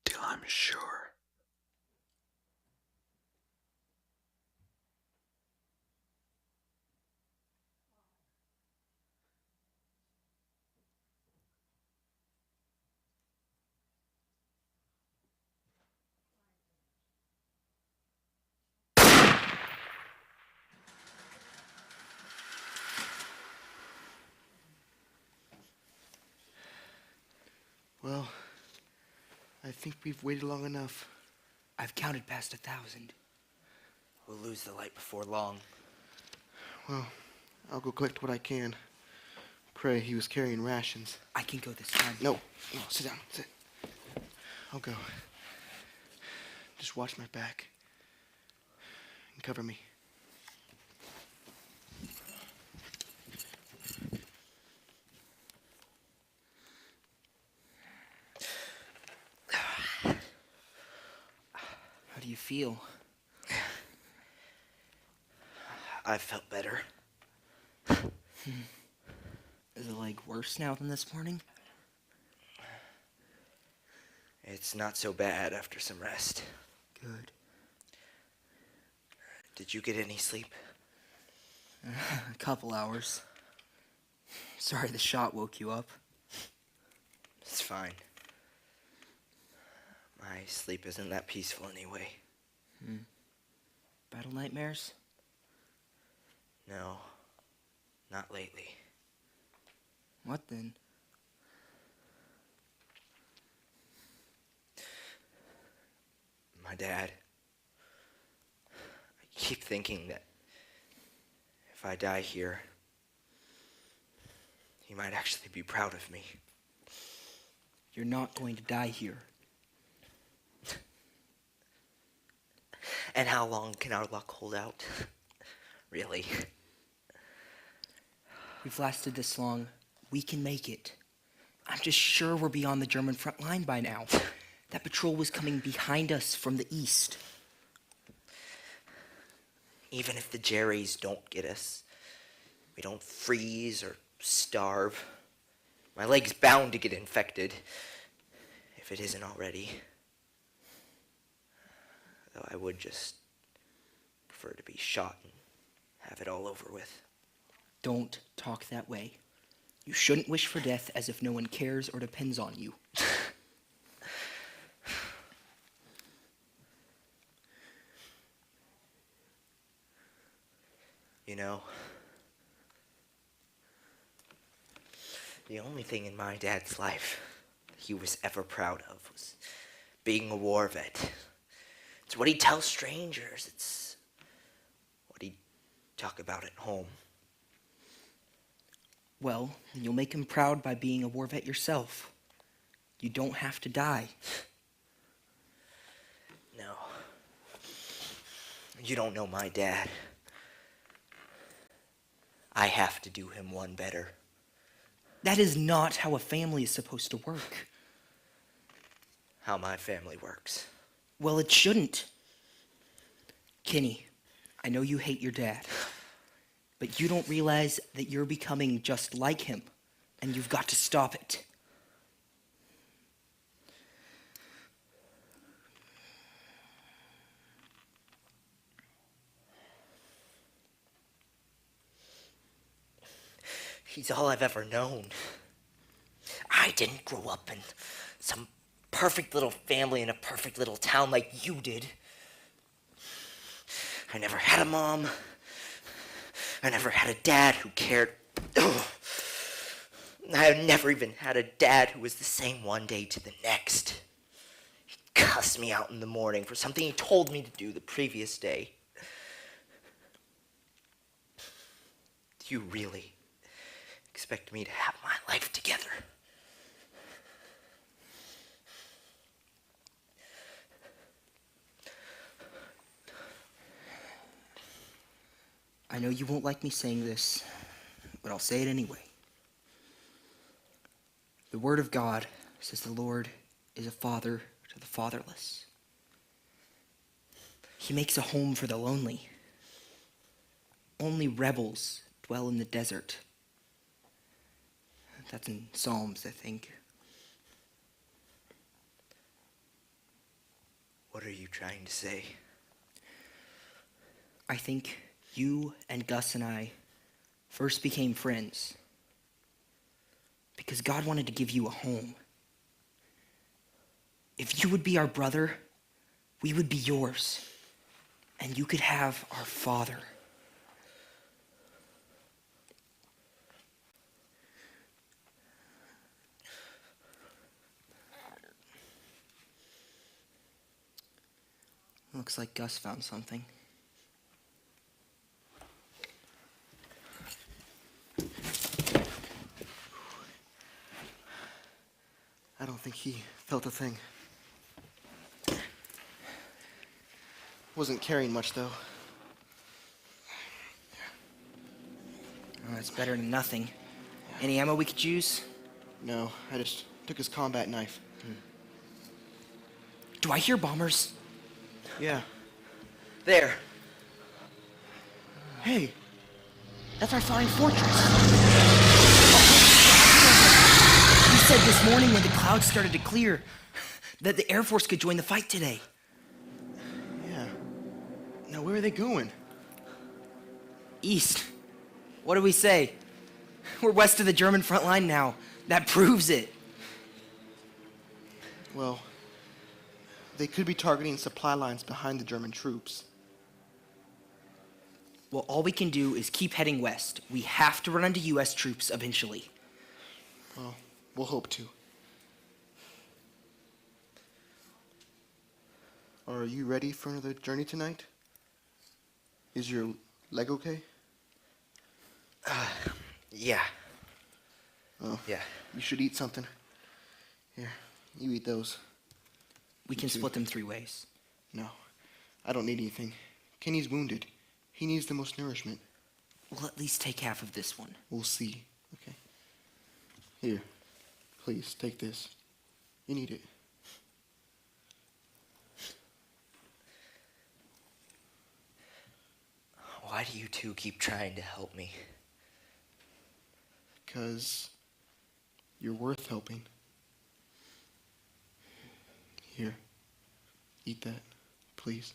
till I'm sure. Well, I think we've waited long enough. I've counted past 1,000. We'll lose the light before long. Well, I'll go collect what I can. Pray he was carrying rations. I can go this time. No, sit down, sit. I'll go. Just watch my back. And cover me. How do you feel? I've felt better. Is the leg worse now than this morning? It's not so bad after some rest. Good. Did you get any sleep? A couple hours. Sorry the shot woke you up. It's fine. My sleep isn't that peaceful anyway. Battle nightmares? No, not lately. What then? My dad. I keep thinking that if I die here, he might actually be proud of me. You're not going to die here. And how long can our luck hold out? Really? We've lasted this long. We can make it. I'm just sure we're beyond the German front line by now. That patrol was coming behind us from the east. Even if the Jerrys don't get us, we don't freeze or starve. My leg's bound to get infected, if it isn't already. Though I would just prefer to be shot and have it all over with. Don't talk that way. You shouldn't wish for death as if no one cares or depends on you. You know, the only thing in my dad's life he was ever proud of was being a war vet. It's what he'd tell strangers. It's what he'd talk about at home. Well, then you'll make him proud by being a war vet yourself. You don't have to die. No. You don't know my dad. I have to do him one better. That is not how a family is supposed to work. How my family works. Well, it shouldn't. Kenny, I know you hate your dad, but you don't realize that you're becoming just like him, and you've got to stop it. He's all I've ever known. I didn't grow up in some perfect little family in a perfect little town like you did. I never had a mom. I never had a dad who cared. I've never even had a dad who was the same one day to the next. He'd cuss me out in the morning for something he told me to do the previous day. Do you really expect me to have my life together? I know you won't like me saying this, but I'll say it anyway. The Word of God says the Lord is a father to the fatherless. He makes a home for the lonely. Only rebels dwell in the desert. That's in Psalms, I think. What are you trying to say? I think you and Gus and I first became friends because God wanted to give you a home. If you would be our brother, we would be yours, and you could have our father. Looks like Gus found something. I don't think he felt a thing. Wasn't carrying much, though. Oh, that's better than nothing. Any ammo we could use? No, I just took his combat knife. Do I hear bombers? Yeah. There. Hey, that's our flying fortress. You said this morning when the clouds started to clear that the Air Force could join the fight today. Yeah. Now, where are they going? East. What do we say? We're west of the German front line now. That proves it. Well, they could be targeting supply lines behind the German troops. Well, all we can do is keep heading west. We have to run into U.S. troops eventually. Well, we'll hope to. Are you ready for another journey tonight? Is your leg okay? Yeah. Oh, yeah. You should eat something. Here, you eat those. We can split them 3 ways. No, I don't need anything. Kenny's wounded. He needs the most nourishment. We'll at least take half of this one. We'll see, okay? Here, please, take this. You need it. Why do you two keep trying to help me? 'Cause you're worth helping. Here, eat that, please.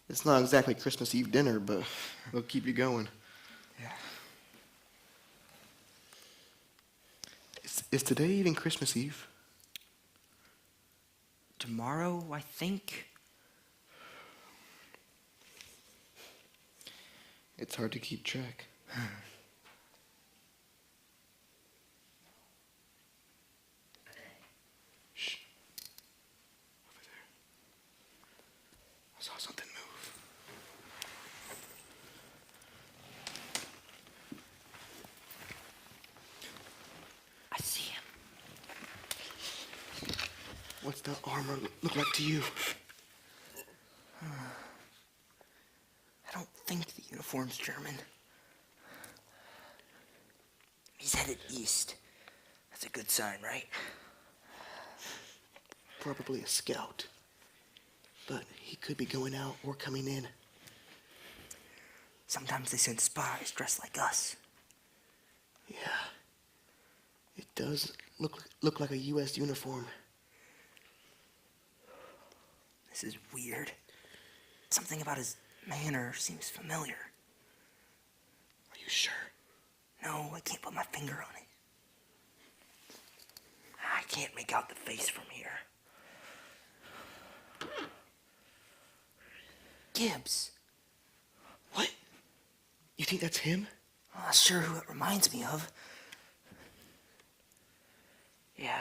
It's not exactly Christmas Eve dinner, but it'll keep you going. Yeah. Is today even Christmas Eve? Tomorrow, I think. It's hard to keep track. Shh. Over there. I saw something move. I see him. What's the armor look like to you? I don't think the uniform's German. He's headed east. That's a good sign, right? Probably a scout. But he could be going out or coming in. Sometimes they send spies dressed like us. Yeah. It does look like a U.S. uniform. This is weird. Something about his manner seems familiar. Are you sure? No, I can't put my finger on it. I can't make out the face from here. Gibbs. What? You think that's him? I'm not sure who it reminds me of. Yeah,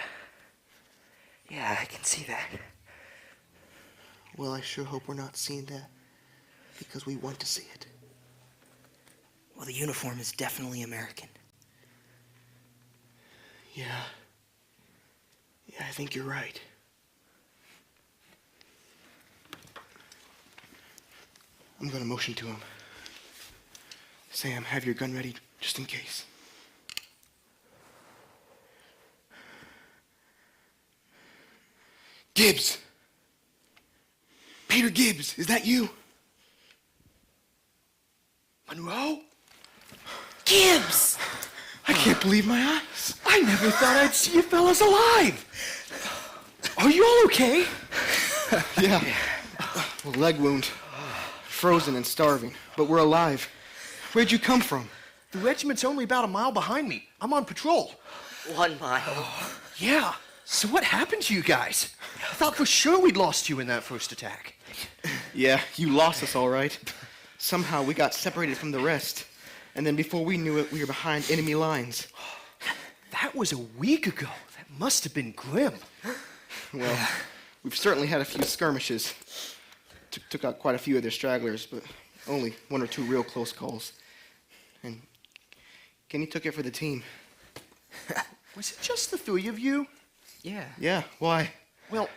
I can see that. Well, I sure hope we're not seeing that, because we want to see it. Well, the uniform is definitely American. Yeah, I think you're right. I'm gonna motion to him. Sam, have your gun ready, just in case. Gibbs! Peter Gibbs, is that you? Monroe? Gibbs! I can't believe my eyes. I never thought I'd see you fellas alive. Are you all okay? Yeah. A leg wound. Frozen and starving, but we're alive. Where'd you come from? The regiment's only about a mile behind me. I'm on patrol. 1 mile. Yeah. So what happened to you guys? I thought for sure we'd lost you in that first attack. Yeah, you lost us all right. Somehow we got separated from the rest. And then before we knew it, we were behind enemy lines. That was a week ago. That must have been grim. Well, we've certainly had a few skirmishes. Took out quite a few of their stragglers, but only 1 or 2 real close calls. And Kenny took it for the team. Was it just the 3 of you? Yeah. Yeah, why? Well,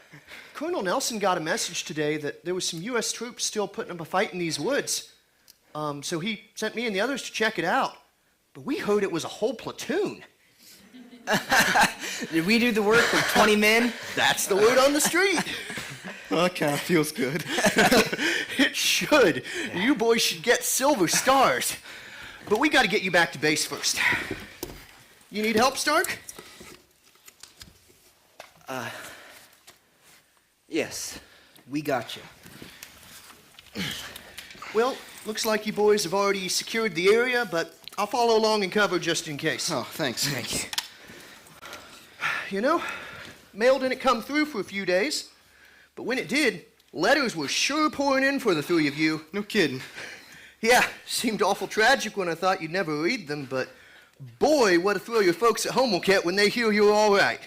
Colonel Nelson got a message today that there was some U.S. troops still putting up a fight in these woods. So he sent me and the others to check it out. But we heard it was a whole platoon. Did we do the work with 20 men? That's the word on the street. Well, that kind of feels good. It should. You boys should get silver stars. But we got to get you back to base first. You need help, Stark? Yes. We got you. Well, looks like you boys have already secured the area, but I'll follow along and cover just in case. Oh, thanks. Thank you. You know, mail didn't come through for a few days, but when it did, letters were sure pouring in for the 3 of you. No kidding. Yeah, seemed awful tragic when I thought you'd never read them, but boy, what a thrill your folks at home will get when they hear you're all right.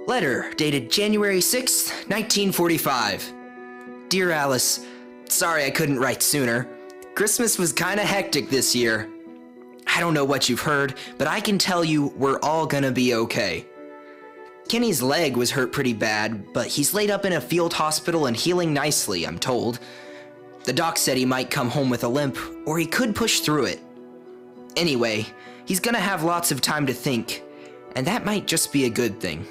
Letter dated January 6th, 1945. Dear Alice, sorry I couldn't write sooner. Christmas was kinda hectic this year. I don't know what you've heard, but I can tell you we're all gonna be okay. Kenny's leg was hurt pretty bad, but he's laid up in a field hospital and healing nicely, I'm told. The doc said he might come home with a limp, or he could push through it. Anyway, he's gonna have lots of time to think, and that might just be a good thing.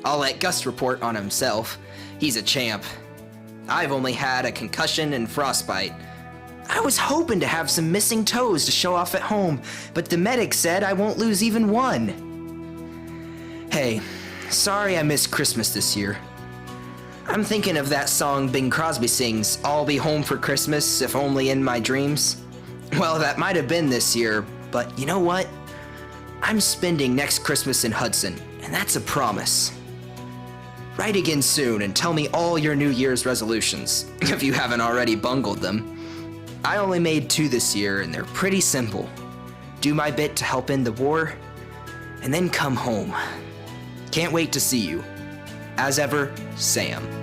I'll let Gus report on himself. He's a champ. I've only had a concussion and frostbite. I was hoping to have some missing toes to show off at home, but the medic said I won't lose even one. Hey, sorry I missed Christmas this year. I'm thinking of that song Bing Crosby sings, I'll be home for Christmas, if only in my dreams. Well, that might have been this year, but you know what? I'm spending next Christmas in Hudson, and that's a promise. Write again soon and tell me all your New Year's resolutions, if you haven't already bungled them. I only made 2 this year, and they're pretty simple. Do my bit to help end the war, and then come home. Can't wait to see you. As ever, Sam.